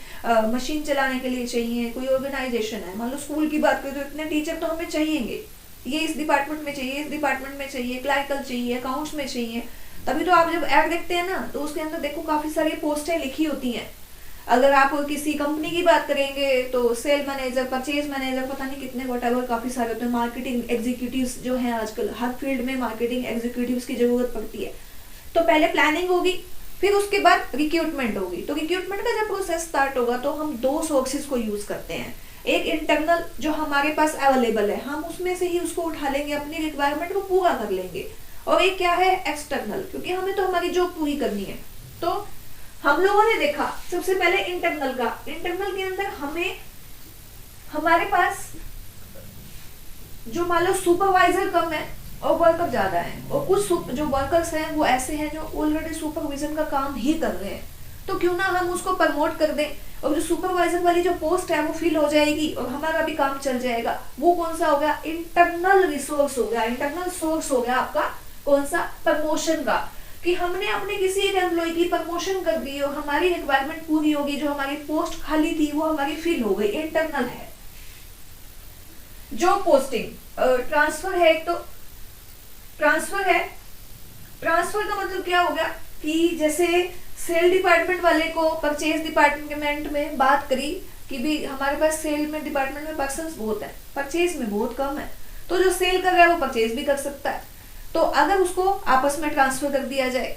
Speaker 1: मशीन चलाने के लिए चाहिए, कोई ऑर्गेनाइजेशन है, मान लो स्कूल की बात करें तो इतने टीचर तो हमें चाहिएंगे, ये इस डिपार्टमेंट में चाहिए, इस डिपार्टमेंट में चाहिए, क्लरिकल चाहिए, अकाउंट्स में चाहिए। तभी तो आप जब ऐड देखते हैं ना तो उसके अंदर देखो काफी सारी पोस्टें लिखी होती हैं। अगर आप किसी कंपनी की बात करेंगे तो सेल मैनेजर, परचेज मैनेजर, पता नहीं कितने वॉटेवर काफी सारे होते हैं। मार्केटिंग एग्जीक्यूटिव्स जो हैं आजकल हर फील्ड में मार्केटिंग एग्जीक्यूटिव्स की जरूरत पड़ती है। तो पहले प्लानिंग होगी, फिर उसके बाद रिक्रूटमेंट होगी। तो रिक्रूटमेंट का जब प्रोसेस स्टार्ट होगा तो हम 2 सोर्सेज को यूज करते हैं। एक इंटरनल जो हमारे पास अवेलेबल है, हम उसमें से ही उसको उठा लेंगे, अपनी रिक्वायरमेंट को पूरा कर लेंगे। और एक क्या है एक्सटर्नल, क्योंकि हमें तो हमारी जॉब पूरी करनी है। तो हम लोगों ने देखा सबसे पहले इंटरनल का। इंटरनल के अंदर हमें हमारे पास जो मान लो सुपरवाइजर कम है और वर्कर ज्यादा है, और कुछ जो वर्कर्स हैं वो ऐसे हैं जो ऑलरेडी सुपरविजन का काम ही कर रहे हैं, तो क्यों ना हम उसको प्रमोट कर दें और जो सुपरवाइजर वाली जो पोस्ट है वो फिल हो जाएगी और हमारा भी काम चल जाएगा। वो कौन सा हो गया, इंटरनल रिसोर्स हो गया, इंटरनल सोर्स हो गया आपका कौन सा, प्रमोशन का, कि हमने अपने किसी एक एम्प्लॉय की प्रमोशन कर दी और हमारी रिक्वायरमेंट पूरी होगी, जो हमारी पोस्ट खाली थी वो हमारी फिल हो गई, इंटरनल है। जॉब पोस्टिंग ट्रांसफर है, एक तो ट्रांसफर है। ट्रांसफर का मतलब क्या हो गया कि जैसे सेल डिपार्टमेंट वाले को परचेज डिपार्टमेंट में बात करी कि भी हमारे पास सेल में डिपार्टमेंट में पर्सन्स बहुत है, परचेज में बहुत कम है, तो जो सेल कर रहा है वो परचेज भी कर सकता है। तो अगर उसको आपस में ट्रांसफर कर दिया जाए।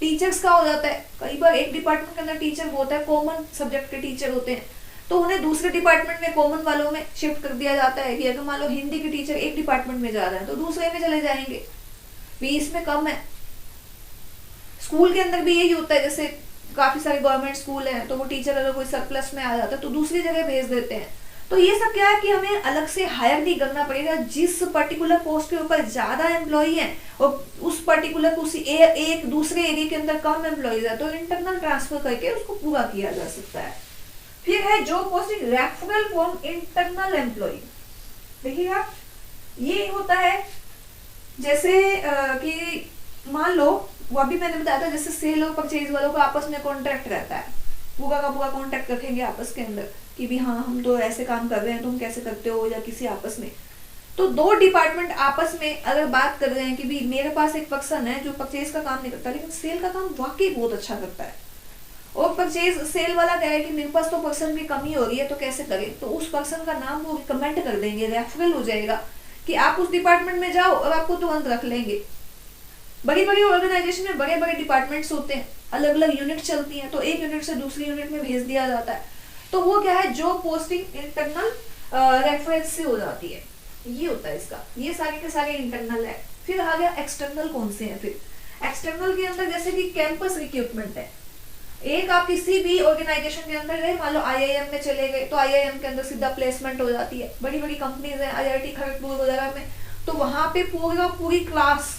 Speaker 1: टीचर्स का हो जाता है, कई बार एक डिपार्टमेंट के अंदर टीचर होता है, कॉमन सब्जेक्ट के टीचर होते हैं, तो उन्हें दूसरे डिपार्टमेंट में कॉमन वालों में शिफ्ट कर दिया जाता है कि अगर मान लो हिंदी के टीचर एक डिपार्टमेंट में जा रहे हैं तो दूसरे में चले जाएंगे, फीस में कम है। स्कूल के अंदर भी यही होता है, जैसे काफी सारे गवर्नमेंट स्कूल हैं तो वो टीचर अगर कोई सरप्लस में आ जाता है तो दूसरी जगह भेज देते हैं। तो ये सब क्या है कि हमें अलग से हायर नहीं करना पड़ेगा, जिस पर्टिकुलर पोस्ट के ऊपर ज्यादा एम्प्लॉय है और उस पर्टिकुलर उसी एक दूसरे एरिया के अंदर कम एम्प्लॉयज है तो इंटरनल ट्रांसफर करके उसको पूरा किया जा सकता है। फिर है job posting referral from internal employ. देखिएगा ये होता है जैसे कि मान लो वो अभी मैंने बताया था जैसे सेल और परचेज वालों का आपस में कॉन्ट्रैक्ट रहता है, पूरा का पूरा कॉन्ट्रैक्ट रखेंगे आपस के अंदर कि भी हाँ हम तो ऐसे काम कर रहे हैं, तुम कैसे करते हो, या किसी आपस में। तो 2 डिपार्टमेंट आपस में अगर बात कर रहे हैं कि भी मेरे पास एक पर्सन है जो परचेज का काम नहीं करता लेकिन सेल का काम वाकई बहुत अच्छा करता है, और परचेज सेल वाला कह रहा है कि मेरे पास तो पर्सन की कमी हो रही है तो कैसे करें, तो उस पर्सन का नाम वो रिकमेंड कर देंगे, रेफरल हो जाएगा कि आप उस डिपार्टमेंट में जाओ और आपको तुरंत रख लेंगे। बड़ी बड़ी ऑर्गेनाइजेशन में बड़े बड़े डिपार्टमेंट्स होते हैं, अलग अलग यूनिट चलती हैं, तो एक यूनिट से दूसरी यूनिट में भेज दिया जाता है। तो वो क्या है, जॉब पोस्टिंग इंटरनल रेफरेंस से हो जाती है, ये होता है इसका। ये सारे के सारे इंटरनल है। फिर आ गया एक्सटर्नल कौन से हैं। फिर एक्सटर्नल के अंदर जैसे कि कैंपस रिक्रूटमेंट है। एक आप किसी भी ऑर्गेनाइजेशन के अंदर गए, मान लो आईआईएम में चले गए तो आईआईएम के अंदर सीधा प्लेसमेंट हो जाती है। बड़ी बड़ी कंपनीज है आईआईटी खड़गपुर वगैरह में, तो वहां पे पूरी क्लास,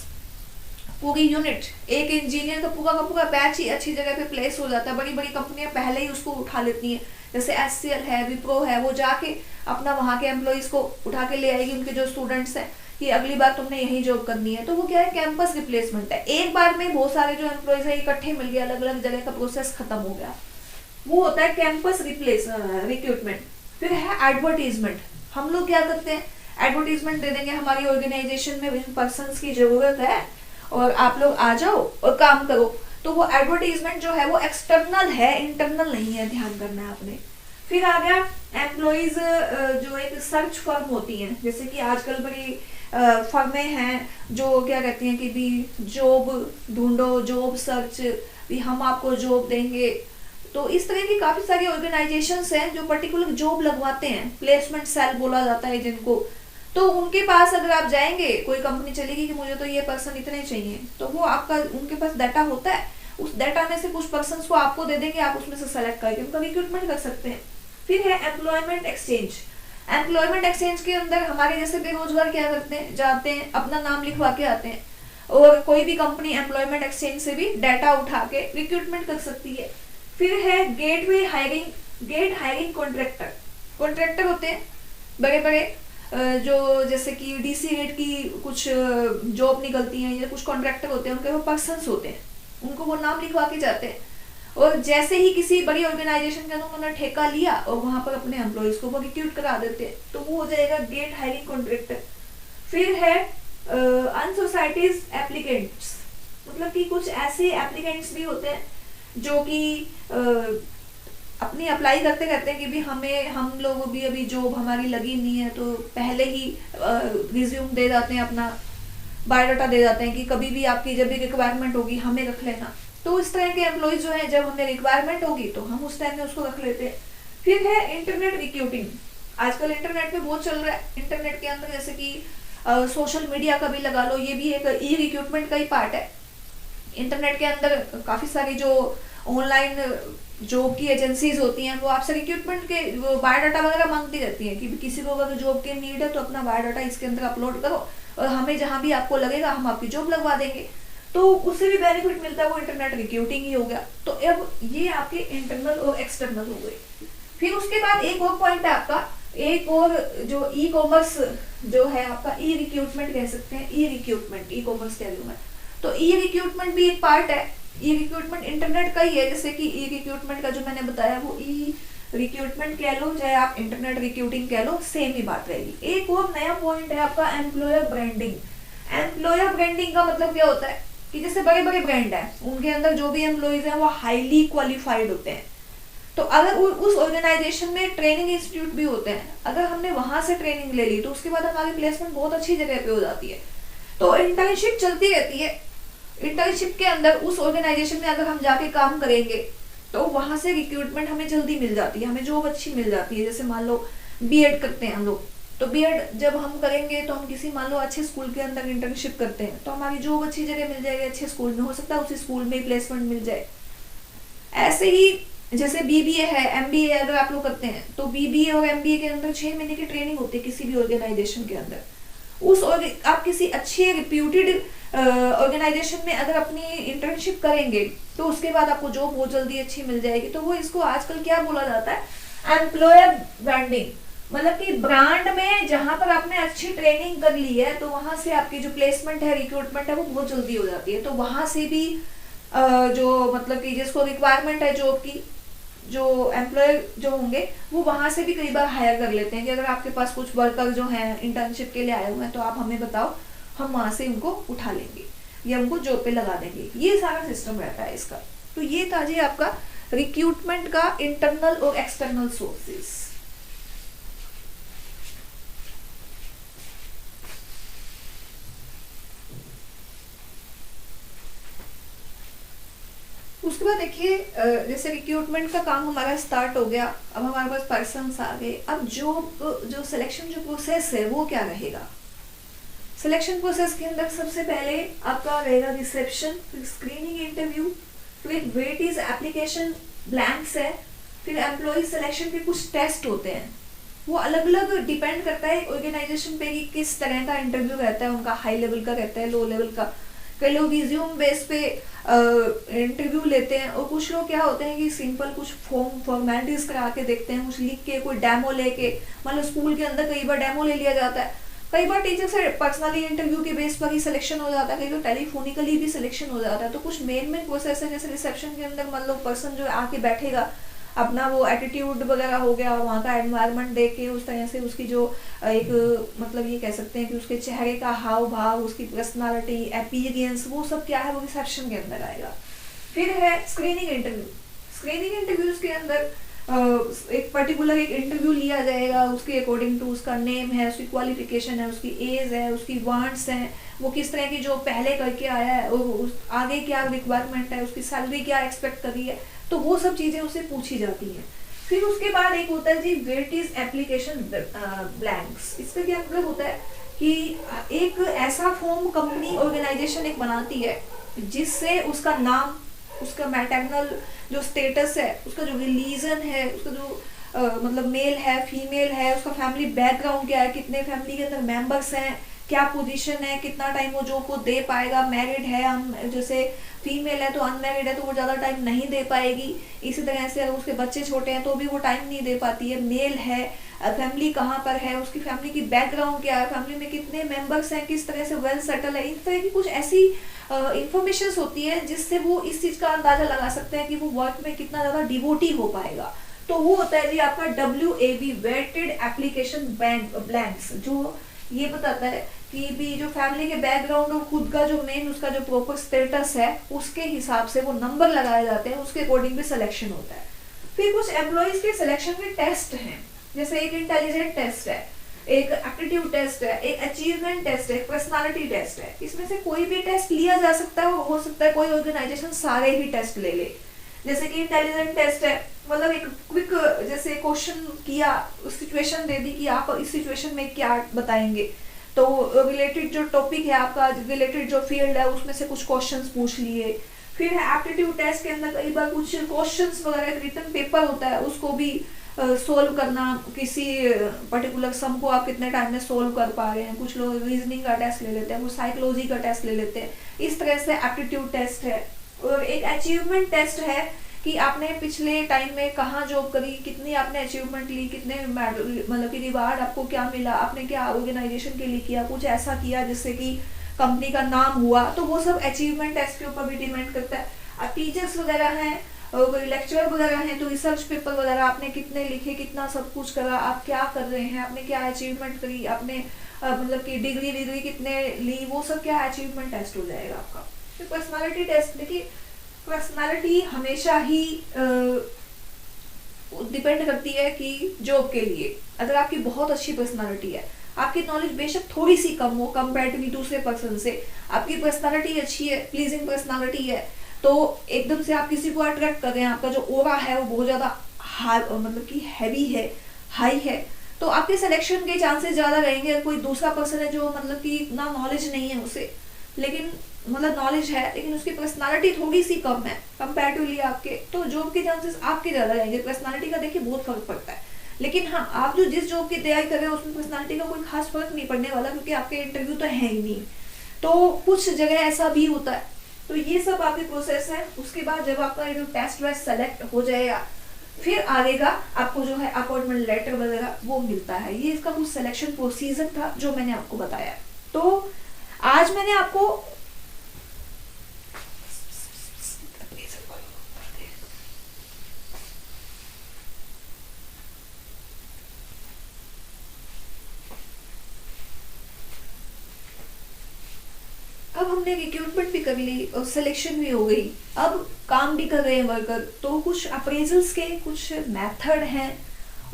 Speaker 1: पूरी यूनिट, एक इंजीनियर का पूरा बैच ही अच्छी जगह पे प्लेस हो जाता है। बड़ी बड़ी कंपनियां पहले ही उसको उठा लेती हैं, जैसे एचसीएल है, विप्रो है, वो जाके अपना वहां के एम्प्लॉइज को उठा के ले आएगी, उनके जो स्टूडेंट्स हैं कि अगली बार तुमने यही जॉब करनी है। तो वो क्या है, कैंपस रिप्लेसमेंट है। एक बार में बहुत सारे जो एम्प्लॉइज है इकट्ठे मिल गए, अलग अलग जगह का प्रोसेस खत्म हो गया, वो होता है कैंपस रिक्रूटमेंट। फिर है एडवर्टीजमेंट। हम लोग क्या करते हैं, एडवर्टीजमेंट दे देंगे हमारी ऑर्गेनाइजेशन में जिन पर्सन की जरूरत है और आप लोग आ जाओ और काम करो। तो वो एडवर्टीजमेंट जो है वो एक्सटर्नल है, इंटरनल नहीं है, ध्यान करना है आपने। फिर आ गया एम्प्लॉइज जो एक सर्च फर्म होती हैं, जैसे कि आजकल बड़ी फर्में हैं जो क्या कहती हैं कि भी जॉब ढूंढो, जॉब सर्च, भी हम आपको जॉब देंगे। तो इस तरह की काफ़ी सारी ऑर्गेनाइजेशंस हैं जो पर्टिकुलर जॉब लगवाते हैं, प्लेसमेंट सेल बोला जाता है जिनको। तो उनके पास अगर आप जाएंगे, कोई कंपनी चलेगी कि मुझे तो ये पर्सन इतने चाहिए, तो वो आपका उनके पास डाटा होता है, उस डाटा में से कुछ पर्सन को आपको दे देंगे, आप उसमें से सेलेक्ट करके उनका रिक्रूटमेंट कर सकते हैं। फिर है एम्प्लॉयमेंट एक्सचेंज। एम्प्लॉयमेंट एक्सचेंज के अंदर हमारे जैसे बेरोजगार क्या करते हैं, जाते हैं अपना नाम लिखवा के आते हैं, और कोई भी कंपनी एम्प्लॉयमेंट एक्सचेंज से भी डाटा उठा के रिक्रूटमेंट कर सकती है। फिर है gateway hiring. Gate hiring contractor. Contractor होते हैं बड़े बड़े जो जैसे कि डीसी रेट की कुछ जॉब निकलती हैं, या कुछ कॉन्ट्रैक्टर होते हैं, उनके वो पर्सन्स होते हैं, उनको वो नाम लिखवा के जाते हैं, और जैसे ही किसी बड़ी ऑर्गेनाइजेशन के अंदर उन्होंने ठेका लिया और वहां पर अपने एम्प्लॉयज को वो रिक्रूट करा देते हैं, तो वो हो जाएगा गेट हायरिंग कॉन्ट्रैक्टर। फिर है अनसोसाइटीज एप्लीकेंट्स, मतलब कि कुछ ऐसे एप्लीकेंट्स भी होते हैं जो कि अपनी अप्लाई करते रहते हैं कि भी हमें, हम लोग भी अभी जॉब हमारी लगी नहीं है, तो पहले ही रिज्यूम दे जाते हैं, अपना बायोडाटा दे जाते हैं कि कभी भी आपकी जब भी रिक्वायरमेंट होगी हमें रख लेना। तो इस तरह के एम्प्लॉयज जो है, जब हमें रिक्वायरमेंट होगी तो हम उस टाइम में उसको रख लेते हैं। फिर है इंटरनेट रिक्रूटिंग। आजकल इंटरनेट पे बहुत चल रहा है। इंटरनेट के अंदर जैसे कि सोशल मीडिया का भी लगा लो, ये भी एक ई रिक्रूटमेंट का ही पार्ट है। इंटरनेट के अंदर काफ़ी सारी जो ऑनलाइन जॉब की एजेंसीज होती हैं, वो आपसे रिक्रूटमेंट के वो बायोडाटा वगैरह मांगती रहती हैं कि किसी को अगर जॉब की नीड है तो अपना बायोडाटा इसके अंदर अपलोड करो, और हमें जहाँ भी आपको लगेगा हम आपकी जॉब लगवा देंगे। तो उससे भी बेनिफिट मिलता है, वो इंटरनेट रिक्रूटिंग ही हो गया। तो अब ये आपके इंटरनल और एक्सटर्नल हो गए। फिर उसके बाद एक और पॉइंट है आपका, एक और जो ई कॉमर्स जो है आपका, ई रिक्रूटमेंट कह सकते हैं, ई रिक्रूटमेंट, ई कॉमर्स कह रही हूँ मैं। तो ई रिक्रूटमेंट भी एक पार्ट है। ई रिक्रूटमेंट इंटरनेट का ही है, जैसे कि ई रिक्रूटमेंट का जो मैंने बताया वो ई रिक्रूटमेंट कह लो, चाहे आप इंटरनेट रिक्रूटिंग कह लो, सेम ही बात रहेगी। एक और नया पॉइंट है आपका एम्प्लॉयर ब्रांडिंग। एम्प्लॉयर ब्रांडिंग का मतलब क्या होता है कि जैसे बड़े बड़े ब्रांड है, उनके अंदर जो भी एम्प्लॉयज हैं वो हाईली क्वालिफाइड होते हैं। तो अगर उस ऑर्गेनाइजेशन में ट्रेनिंग इंस्टीट्यूट भी होते हैं, अगर हमने वहां से ट्रेनिंग ले ली तो उसके बाद हमारी प्लेसमेंट बहुत अच्छी जगह पे हो जाती है। तो इंटर्नशिप चलती रहती है। इंटर्नशिप के अंदर उस ऑर्गेनाइजेशन में अगर हम जाके काम करेंगे तो वहां से रिक्रूटमेंट हमें जल्दी मिल जाती है, हमें जॉब अच्छी मिल जाती है। जैसे मान लो बीएड करते हैं हम लोग, तो बीएड जब हम करेंगे तो हम किसी मान लो अच्छे स्कूल के अंदर इंटर्नशिप करते हैं, तो हमारी जॉब अच्छी जगह मिल जाएगी, अच्छे स्कूल में, हो सकता है उसी स्कूल में प्लेसमेंट मिल जाए। ऐसे ही जैसे बीबीए है, एमबीए अगर आप लोग करते हैं, तो बीबीए और एमबीए के अंदर 6 महीने की ट्रेनिंग होती है किसी भी ऑर्गेनाइजेशन के अंदर। आप किसी अच्छे रिप्यूटेड ऑर्गेनाइजेशन में अगर अपनी इंटर्नशिप करेंगे तो उसके बाद आपको जॉब बहुत जल्दी अच्छी मिल जाएगी। तो वो इसको आजकल क्या बोला जाता है, एम्प्लॉयर ब्रांडिंग। मतलब कि ब्रांड में जहां पर आपने अच्छी ट्रेनिंग कर ली है तो वहां से आपकी जो प्लेसमेंट है, रिक्रूटमेंट है, वो बहुत जल्दी हो जाती है। तो वहां से भी जो मतलब कि जिसको रिक्वायरमेंट है जॉब की, जो एम्प्लॉयर जो होंगे वो वहां से भी कई बार हायर कर लेते हैं कि अगर आपके पास कुछ वर्कर जो हैं इंटर्नशिप के लिए आए हुए हैं तो आप हमें बताओ, हम वहां से उनको उठा लेंगे या उनको जॉब पे लगा देंगे। ये सारा सिस्टम रहता है इसका। तो ये था जी आपका रिक्रूटमेंट का इंटरनल और एक्सटर्नल सोर्सेस। उसके बाद देखिए जैसे रिक्रूटमेंट का काम हमारा स्टार्ट हो गया, अब हमारे पास पर्सन्स आ गए। अब जो सिलेक्शन जो प्रोसेस है वो क्या रहेगा। सिलेक्शन प्रोसेस के अंदर सबसे पहले आपका रहेगा रिसेप्शन, फिर स्क्रीनिंग इंटरव्यू, फिर वेटेज एप्लीकेशन ब्लैंक्स है, फिर एम्प्लॉय सिलेक्शन के कुछ टेस्ट होते हैं। वो अलग अलग डिपेंड करता है ऑर्गेनाइजेशन पे कि किस तरह का इंटरव्यू रहता है उनका, हाई लेवल का रहता है, लो लेवल का। कई लोग रिज्यूम बेस पे इंटरव्यू लेते हैं, और कुछ लोग क्या होते हैं कि सिंपल कुछ फॉर्मेलिटीज करा के देखते हैं, कुछ लिख के, कोई डेमो लेके। मान लो स्कूल के अंदर कई बार डेमो ले लिया जाता है, कई बार टीचर से पर्सनली इंटरव्यू के बेस पर ही सिलेक्शन हो जाता है, कई बार टेलीफोनिकली भी सिलेक्शन हो जाता है। तो कुछ मेन प्रोसेस है, जैसे रिसेप्शन के अंदर मान लो पर्सन जो आके बैठेगा, अपना वो एटीट्यूड वगैरह हो गया, वहाँ का एनवायरनमेंट देख के उस तरह से उसकी जो एक मतलब ये कह सकते हैं कि उसके चेहरे का हाव भाव, उसकी पर्सनालिटी, अपीयरेंस, वो सब क्या है वो रिसेप्शन के अंदर आएगा। फिर है स्क्रीनिंग इंटरव्यू। स्क्रीनिंग इंटरव्यूज के अंदर एक पर्टिकुलर एक इंटरव्यू लिया जाएगा, उसके अकॉर्डिंग टू उसका नेम है, उसकी क्वालिफिकेशन है, उसकी एज है, उसकी वांट्स हैं, वो किस तरह की जो पहले करके आया है, और उस आगे क्या रिक्वायरमेंट है, उसकी सैलरी क्या एक्सपेक्ट कर रही है, तो वो सब चीज़ें उससे पूछी जाती हैं। फिर उसके बाद एक होता है जी वेटेज एप्लीकेशन ब्लैंक्स। इसका क्या मतलब होता है कि एक ऐसा फॉर्म कंपनी ऑर्गेनाइजेशन एक बनाती है जिससे उसका नाम, उसका मैटरनल जो स्टेटस है, उसका जो रिलीजन है, उसका जो मतलब मेल है फीमेल है, उसका फैमिली बैकग्राउंड क्या है, कितने फैमिली के अंदर मेंबर्स हैं, क्या पोजीशन है, कितना टाइम वो जॉब को दे पाएगा, मैरिड है, हम जैसे फीमेल है तो अनमैरिड है तो वो ज़्यादा टाइम नहीं दे पाएगी, इसी तरह से अगर उसके बच्चे छोटे हैं तो भी वो टाइम नहीं दे पाती है, मेल है, फैमिली कहाँ पर है, उसकी फैमिली की बैकग्राउंड क्या है, फैमिली में कितने मेंबर्स हैं, किस तरह से वेल सेटल है, इस तरह की कुछ ऐसी इंफॉर्मेशन होती है जिससे वो इस चीज़ का अंदाजा लगा सकते हैं कि वो वर्क में कितना ज़्यादा डिवोटी हो पाएगा। तो वो होता है जी आपका WAB वेटेड एप्लीकेशन ब्लैंक्स, जो ये बताता है कि भी जो फैमिली के बैकग्राउंड और खुद का जो मेन उसका जो प्रॉपर स्टेटस है उसके हिसाब से वो नंबर लगाए जाते हैं, उसके अकॉर्डिंग भी सिलेक्शन होता है। फिर कुछ एम्प्लॉयज के सिलेक्शन के टेस्ट हैं, जैसे एक इंटेलिजेंट टेस्ट है, एक एप्टीट्यूड टेस्ट है, एक अचीवमेंट टेस्ट है, एक पर्सनालिटी टेस्ट है। इसमें से कोई भी टेस्ट लिया जा सकता है, हो सकता है कोई ऑर्गेनाइजेशन सारे ही टेस्ट ले ले। जैसे कि इंटेलिजेंट टेस्ट है, मतलब एक क्विक जैसे क्वेश्चन किया, सिचुएशन दे दी कि आप इस सिचुएशन में क्या बताएंगे, तो रिलेटेड जो टॉपिक है आपका, रिलेटेड जो फील्ड है उसमें से कुछ क्वेश्चंस पूछ लिए। फिर एप्टीट्यूड टेस्ट के अंदर कई बार कुछ क्वेश्चंस वगैरह रिटन पेपर होता है, उसको भी सोल्व करना, किसी पर्टिकुलर सम को आप कितने टाइम में सोल्व कर पा रहे हैं। कुछ लोग रीजनिंग का टेस्ट ले लेते हैं, कुछ साइकोलॉजी का टेस्ट ले लेते हैं, इस तरह से एप्टीट्यूड टेस्ट है। और एक अचीवमेंट टेस्ट है कि आपने पिछले टाइम में कहाँ जॉब करी, कितनी आपने अचीवमेंट ली, कितने मतलब कि रिवार्ड आपको क्या मिला, आपने क्या ऑर्गेनाइजेशन के लिए किया, कुछ ऐसा किया जिससे कि कंपनी का नाम हुआ, तो वो सब अचीवमेंट टेस्ट के ऊपर भी डिपेंड करता है। अब टीचर्स वगैरह हैं, कोई लेक्चर वगैरह हैं, तो रिसर्च पेपर वगैरह आपने कितने लिखे, कितना सब कुछ करा, आप क्या कर रहे हैं, आपने क्या अचीवमेंट करी, आपने मतलब कि डिग्री कितने ली, वो सब क्या अचीवमेंट टेस्ट हो जाएगा आपका। फिर पर्सनालिटी टेस्ट, देखिए पर्सनालिटी हमेशा ही डिपेंड करती है कि जॉब के लिए अगर आपकी बहुत अच्छी पर्सनालिटी है, आपकी नॉलेज बेशक थोड़ी सी कम हो कंपैरेटिवली दूसरे पर्सन से, आपकी पर्सनालिटी अच्छी है, प्लीजिंग पर्सनालिटी है, तो एकदम से आप किसी को अट्रैक्ट कर रहे हैं, आपका जो ओरा है वो बहुत ज्यादा मतलब कि हैवी है, हाई है, तो आपके सिलेक्शन के चांसेस ज्यादा रहेंगे। कोई दूसरा पर्सन है जो मतलब कि इतना नॉलेज नहीं है उसे, लेकिन मतलब नॉलेज है लेकिन उसकी पर्सनालिटी थोड़ी सी कम है कंपैरेटिवली आपके, तो जॉब के चांसेस आपके ज्यादा रहेंगे। पर्सनालिटी का देखिए बहुत फर्क पड़ता है, लेकिन हाँ आप जो जिस जॉब की तैयारी कर रहे हैं उसमें पर्सनालिटी का कोई खास फर्क नहीं पड़ने वाला, क्योंकि आपके इंटरव्यू तो है ही नहीं। तो कुछ जगह ऐसा भी होता है। तो ये सब आपकी प्रोसेस है। उसके बाद जब आपका जो टेस्ट वाइज सेलेक्ट हो जाएगा, फिर आगे का आपको जो है अपॉइंटमेंट लेटर वगैरह वो मिलता है। ये इसका कुछ सिलेक्शन प्रोसीजर था जो मैंने आपको बताया। तो आज मैंने आपको अब हमने रिक्रूटमेंट भी कर ली और सिलेक्शन भी हो गई, अब काम भी कर रहे हैं वर्कर, तो कुछ अप्रेजल्स के कुछ मेथड हैं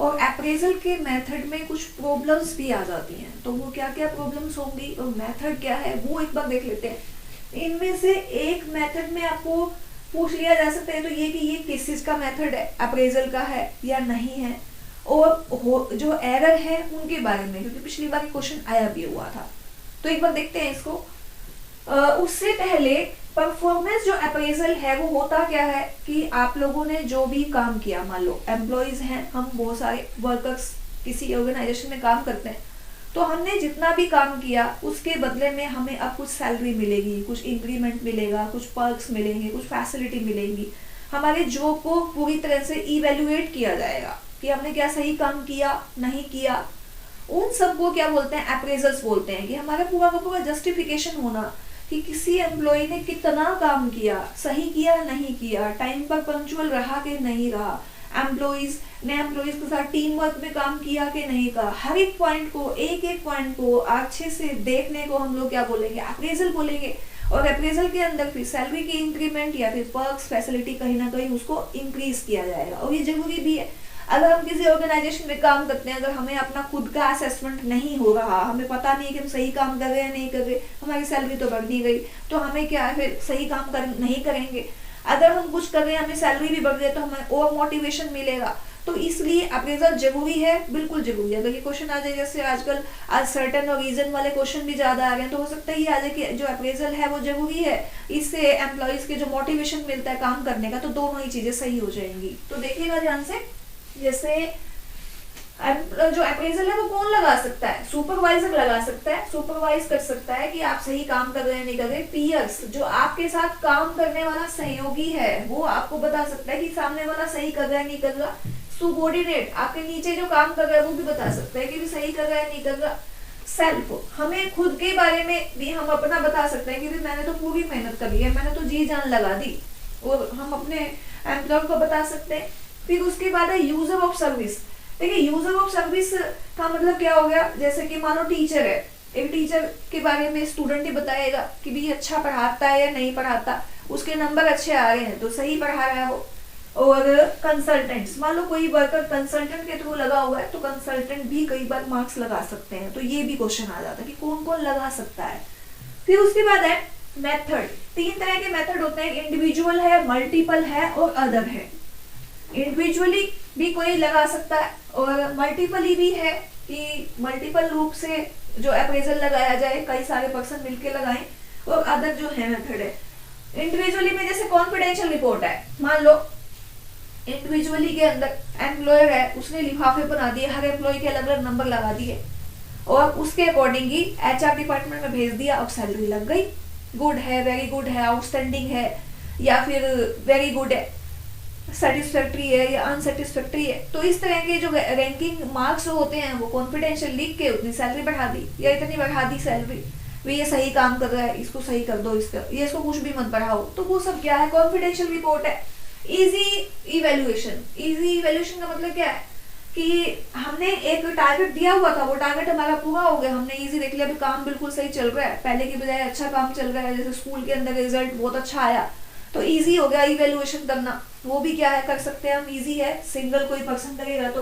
Speaker 1: और अप्रेजल के मेथड में कुछ प्रॉब्लम्स भी आ जाती हैं। तो वो क्या क्या प्रॉब्लम्स होंगी और मेथड क्या है वो एक बार देख लेते हैं। इनमें से एक मेथड में आपको पूछ लिया जा सकता है तो ये कि ये किस चीज का मेथड है, अप्रेजल का है या नहीं है, और जो एरर है उनके बारे में, क्योंकि पिछली बार क्वेश्चन आया भी हुआ था। तो एक बार देखते हैं इसको। उससे पहले परफॉर्मेंस जो अप्रेजल है वो होता क्या है कि आप लोगों ने जो भी काम किया, मान लो एम्प्लॉयज हैं, हम बहुत सारे वर्कर्स किसी ऑर्गेनाइजेशन में काम करते हैं, तो हमने जितना भी काम किया उसके बदले में हमें अब कुछ सैलरी मिलेगी, कुछ इंक्रीमेंट मिलेगा, कुछ पर्क्स मिलेंगे, कुछ फैसिलिटी मिलेंगी। हमारे जॉब को पूरी तरह से इवेल्युएट किया जाएगा कि हमने क्या सही काम किया, नहीं किया। उन सबको क्या बोलते हैं, अप्रेजल्स बोलते हैं। कि हमारा पूरा का पूरा जस्टिफिकेशन होना कि किसी एम्प्लॉय ने कितना काम किया, सही किया नहीं किया, टाइम पर पंक्चुअल रहा कि नहीं रहा, एम्प्लॉयज के साथ टीम वर्क में काम किया कि नहीं का, हर एक पॉइंट को, एक एक पॉइंट को अच्छे से देखने को हम लोग क्या बोलेंगे, अप्रेजल बोलेंगे। और अप्रेजल के अंदर फिर सैलरी की इंक्रीमेंट या फिर पर्क्स फैसिलिटी कहीं ना कहीं उसको इंक्रीज किया जाएगा, और ये जरूरी भी है। अगर हम किसी ऑर्गेनाइजेशन में काम करते हैं, अगर हमें अपना खुद का असेसमेंट नहीं हो रहा, हमें पता नहीं कि हम सही काम कर रहे हैं नहीं कर रहे, हमारी सैलरी तो बढ़ नहीं गई, तो हमें क्या है फिर सही काम नहीं करेंगे। अगर हम कुछ कर रहे हैं, हमें सैलरी भी बढ़ रही है, तो हमें और मोटिवेशन मिलेगा। तो इसलिए अप्रेजल जरूरी है, बिल्कुल जरूरी है। अगर ये क्वेश्चन आ जाए, जैसे आजकल आज सर्टेन और रीजन वाले क्वेश्चन भी ज्यादा आ रहे हैं, तो हो सकता है ये आ जाए कि जो अप्रेजल है वो जरूरी है, इससे एम्प्लॉयज के जो मोटिवेशन मिलता है काम करने का, तो दोनों ही चीजें सही हो जाएंगी। तो देखिएगा ध्यान से, जैसे जो अप्रेजल है वो कौन लगा सकता है? सुपरवाइजर लगा सकता है, सुपरवाइज कर सकता है कि आप सही काम कर रहे हैं नहीं कर रहे। पीयर्स, जो आपके साथ काम करने वाला सहयोगी है, वो आपको बता सकता है कि सामने वाला सही कर रहा है नहीं कर रहा। सुबॉर्डिनेट, आपके नीचे जो काम कर रहा है वो भी बता सकता है कि भी सही कर रहा है नहीं कर रहा। सेल्फ, हमें खुद के बारे में भी हम अपना बता सकते हैं कि भी मैंने तो पूरी मेहनत करी है, मैंने तो जी जान लगा दी, और हम अपने एम्प्लॉयर को बता सकते हैं। फिर उसके बाद है यूजर ऑफ सर्विस। देखिए, यूजर ऑफ सर्विस का मतलब क्या हो गया? जैसे कि मानो टीचर है, एक टीचर के बारे में स्टूडेंट ही बताएगा कि भी अच्छा पढ़ाता है या नहीं पढ़ाता, उसके नंबर अच्छे आ रहे हैं तो सही पढ़ा रहा है वो। और कंसल्टेंट्स, मान लो कोई वर्कर कंसल्टेंट के थ्रू लगा हुआ है, तो कंसल्टेंट भी कई बार मार्क्स लगा सकते हैं। तो ये भी क्वेश्चन आ जाता है कि कौन कौन लगा सकता है। फिर उसके बाद है मेथड। 3 तरह के मेथड होते हैं, इंडिविजुअल है, मल्टीपल है और अदर है। इंडिविजुअली भी कोई लगा सकता है, और मल्टीपली भी है कि मल्टीपल रूप से जो अप्रेजल लगाया जाए, कई सारे पर्सन मिलके लगाएं। और अदर जो है मेथड है। इंडिविजुअली में जैसे कॉन्फिडेंशियल रिपोर्ट है, मान लो इंडिविजुअली के अंदर एम्प्लॉयर है, उसने लिफाफे बना दिए, हर एम्प्लॉय के अलग अलग नंबर लगा दिए, और उसके अकॉर्डिंग ही एचआर डिपार्टमेंट में भेज दिया, अब सैलरी लग गई। गुड है, वेरी गुड है, आउटस्टैंडिंग है, या फिर वेरी गुड है, सेटिस्फैक्ट्री है या अनसेटिस्फैक्ट्री है। तो इस तरह के जो रैंकिंग मार्क्स होते हैं वो कॉन्फिडेंशियल लिख के उतनी सैलरी बढ़ा दी या इतनी बढ़ा दी सैलरी, वे ये सही काम कर रहा है, इसको सही कर दो, ये इसको कुछ भी मत बढ़ाओ। तो वो सब क्या है? कॉन्फिडेंशियल रिपोर्ट है। Easy evaluation. इजी इवेल्युएशन का मतलब क्या है कि हमने एक टारगेट दिया हुआ था, वो टारगेट हमारा पूरा हो गया, हमने इजी देख लिया, अभी काम बिल्कुल सही चल रहा है, पहले की बजाय अच्छा काम चल रहा है, जैसे स्कूल के अंदर रिजल्ट बहुत अच्छा आया, तो इजी हो गया इवेल्युएशन करना। वो भी क्या है, कर सकते हैं हम, इजी है, सिंगल कोई पर्सन करेगा तो।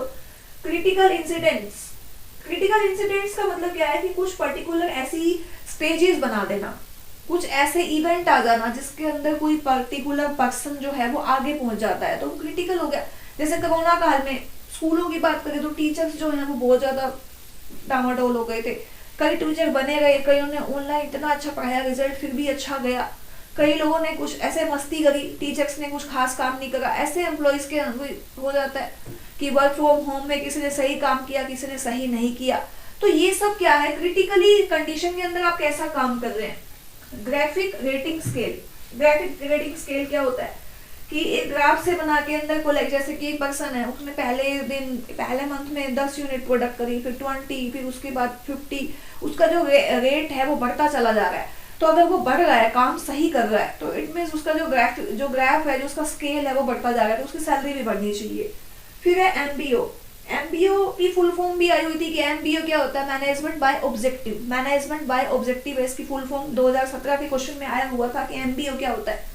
Speaker 1: Critical incidents. क्रिटिकल इंसिडेंट्स का मतलब क्या है कि कुछ पर्टिकुलर ऐसी स्टेजेस बना देना, कुछ ऐसे इवेंट आ जाना जिसके अंदर कोई पर्टिकुलर पर्सन जो है वो आगे पहुंच जाता है, तो क्रिटिकल हो गया। जैसे कोरोना काल में स्कूलों की बात करें तो टीचर्स जो है वो बहुत ज्यादा डामाडोल हो गए थे, कई टीचर बने गए, कईयों ने ऑनलाइन इतना अच्छा पढ़ाया, रिजल्ट फिर भी अच्छा गया, कई लोगों ने कुछ ऐसे मस्ती करी, टीचर्स ने कुछ खास काम नहीं करा। ऐसे एम्प्लॉयज के हो जाता है कि वर्क फ्रॉम होम में किसी ने सही काम किया, किसी ने सही नहीं किया। तो ये सब क्या है, क्रिटिकली कंडीशन के अंदर आप कैसा काम कर रहे हैं। Graphic rating scale. Graphic rating scale क्या होता है कि एक ग्राफ से बना के अंदर को जैसे कि एक पर्सन है, उसने पहले मंथ में 10 यूनिट प्रोडक्ट करी, फिर 20, फिर उसके बाद 50, उसका जो रेट है वो बढ़ता चला जा रहा है। तो अगर वो बढ़ रहा है, काम सही कर रहा है, तो इट मीन्स उसका जो ग्राफ है, जो उसका स्केल है वो बढ़ता जा रहा है, तो उसकी सैलरी भी बढ़नी चाहिए। फिर है एमबीओ। एमबीओ की फुल फॉर्म भी आई हुई थी कि एमबीओ क्या होता है, management by objective. Management by objective है इसकी फुल फॉर्म। 2017 के क्वेश्चन में आया हुआ था कि एमबीओ क्या होता है।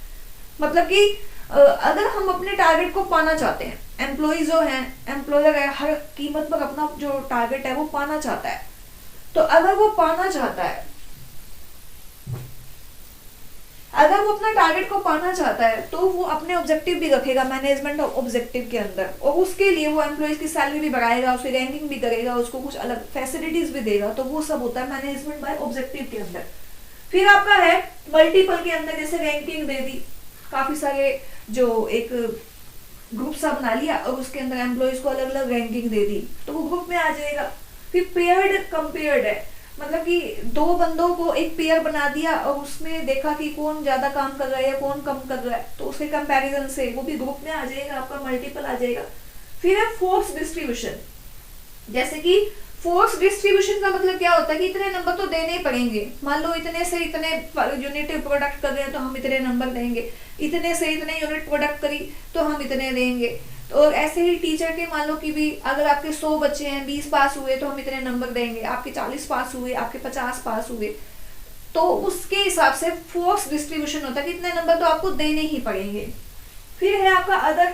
Speaker 1: मतलब कि अगर हम अपने टारगेट को पाना चाहते हैं, एम्प्लॉय जो है, एम्प्लॉयर है, हर कीमत पर अपना जो टारगेट है वो पाना चाहता है, तो अगर वो पाना चाहता है, अगर वो अपना टारगेट को पाना चाहता है, तो वो अपने ऑब्जेक्टिव भी रखेगा मैनेजमेंट ऑब्जेक्टिव के अंदर, और उसके लिए वो एम्प्लॉयज की सैलरी भी बढ़ाएगा, उसकी रैंकिंग भी करेगा, उसको कुछ अलग फैसिलिटीज भी देगा। तो वो सब होता है मैनेजमेंट बाय ऑब्जेक्टिव के अंदर। फिर आपका है मल्टीपल के अंदर, जैसे रैंकिंग दे दी, काफी सारे जो एक ग्रुप सा बना लिया और उसके अंदर एम्प्लॉयज को अलग अलग रैंकिंग दे दी, तो वो ग्रुप में आ जाएगा। फिर पेयर्ड कंपेयर्ड है, मतलब कि दो बंदों को एक पेयर बना दिया और उसमें देखा कि कौन ज्यादा काम कर रहा है या कौन कम कर रहा है, तो उसके कंपैरिजन से वो भी ग्रुप में आ जाएगा, आपका मल्टीपल आ जाएगा। फिर है फोर्स डिस्ट्रीब्यूशन। जैसे कि फोर्स डिस्ट्रीब्यूशन का मतलब क्या होता है कि इतने नंबर तो देने ही पड़ेंगे। मान लो इतने से इतने यूनिट प्रोडक्ट कर रहे हैं तो हम इतने नंबर देंगे, इतने से इतने यूनिट प्रोडक्ट करी तो हम इतने देंगे। और ऐसे ही टीचर के मान लो कि भी अगर आपके 100 बच्चे हैं, 20 पास हुए तो हम इतने नंबर देंगे, आपके 40 पास हुए, आपके 50 पास हुए, तो उसके हिसाब से फोर्स डिस्ट्रीब्यूशन होता है कि इतने नंबर तो आपको देने ही पड़ेंगे। फिर है आपका अदर,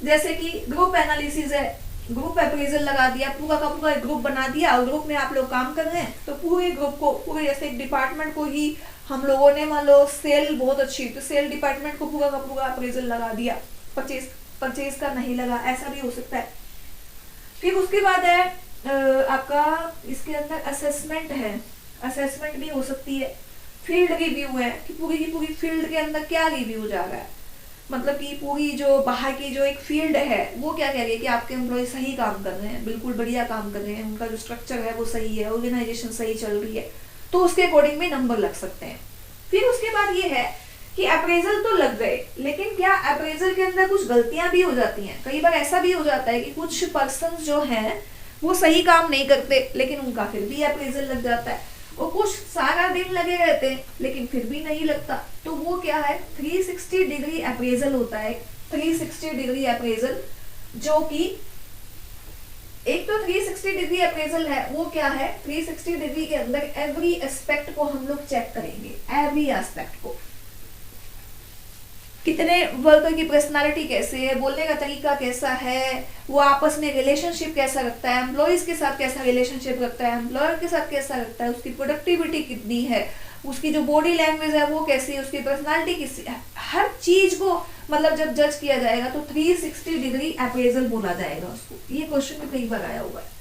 Speaker 1: जैसे कि ग्रुप एनालिसिस है ग्रुप अप्रेजल लगा दिया, पूरा का पूरा ग्रुप बना दिया और ग्रुप में आप लोग काम कर रहे हैं, तो पूरे ग्रुप को, पूरे जैसे एक डिपार्टमेंट को ही हम लोगों ने, मान लो सेल बहुत अच्छी, तो सेल डिपार्टमेंट को पूरा का पूरा अप्रेजल लगा दिया, परचेज का नहीं लगा, ऐसा भी हो सकता है। फिर उसके बाद है आपका इसके अंदर असेसमेंट है, असेसमेंट भी हो सकती है। फील्ड रिव्यू है कि पूरी की पूरी फील्ड के अंदर क्या रिव्यू जा रहा है, मतलब कि पूरी जो बाहर की जो एक फील्ड है वो क्या कह रही है कि आपके एम्प्लॉय सही काम कर रहे हैं, बिल्कुल बढ़िया काम कर रहे हैं, उनका जो स्ट्रक्चर है वो सही है, ऑर्गेनाइजेशन सही चल रही है, तो उसके अकॉर्डिंग में नंबर लग सकते हैं। फिर उसके बाद ये है कि अप्रेजल तो लग गए, लेकिन क्या अप्रेजल के अंदर कुछ गलतियां भी हो जाती हैं। कई बार ऐसा भी हो जाता है कि कुछ पर्सन जो हैं वो सही काम नहीं करते, लेकिन उनका फिर भी अप्रेजल लग जाता है, और कुछ सारा दिन लगे रहते हैं लेकिन फिर भी नहीं लगता, तो वो क्या है, 360 डिग्री अप्रेजल होता है। 360 डिग्री अप्रेजल, जो कि एक तो 360 डिग्री अप्रेजल है, वो क्या है, 360 डिग्री के अंदर एवरी एस्पेक्ट को हम लोग चेक करेंगे, एवरी एस्पेक्ट को, कितने वर्कर की पर्सनालिटी कैसे है, बोलने का तरीका कैसा है, वो आपस में रिलेशनशिप कैसा रखता है, एम्प्लॉयज के साथ कैसा रिलेशनशिप रखता है, एम्प्लॉयर के साथ कैसा रखता है, उसकी प्रोडक्टिविटी कितनी है, उसकी जो बॉडी लैंग्वेज है वो कैसी है, उसकी पर्सनालिटी किसी है, हर चीज को मतलब जब जज किया जाएगा तो 360 डिग्री अप्रेजल बोला जाएगा उसको। ये क्वेश्चन में कई बार आया हुआ है।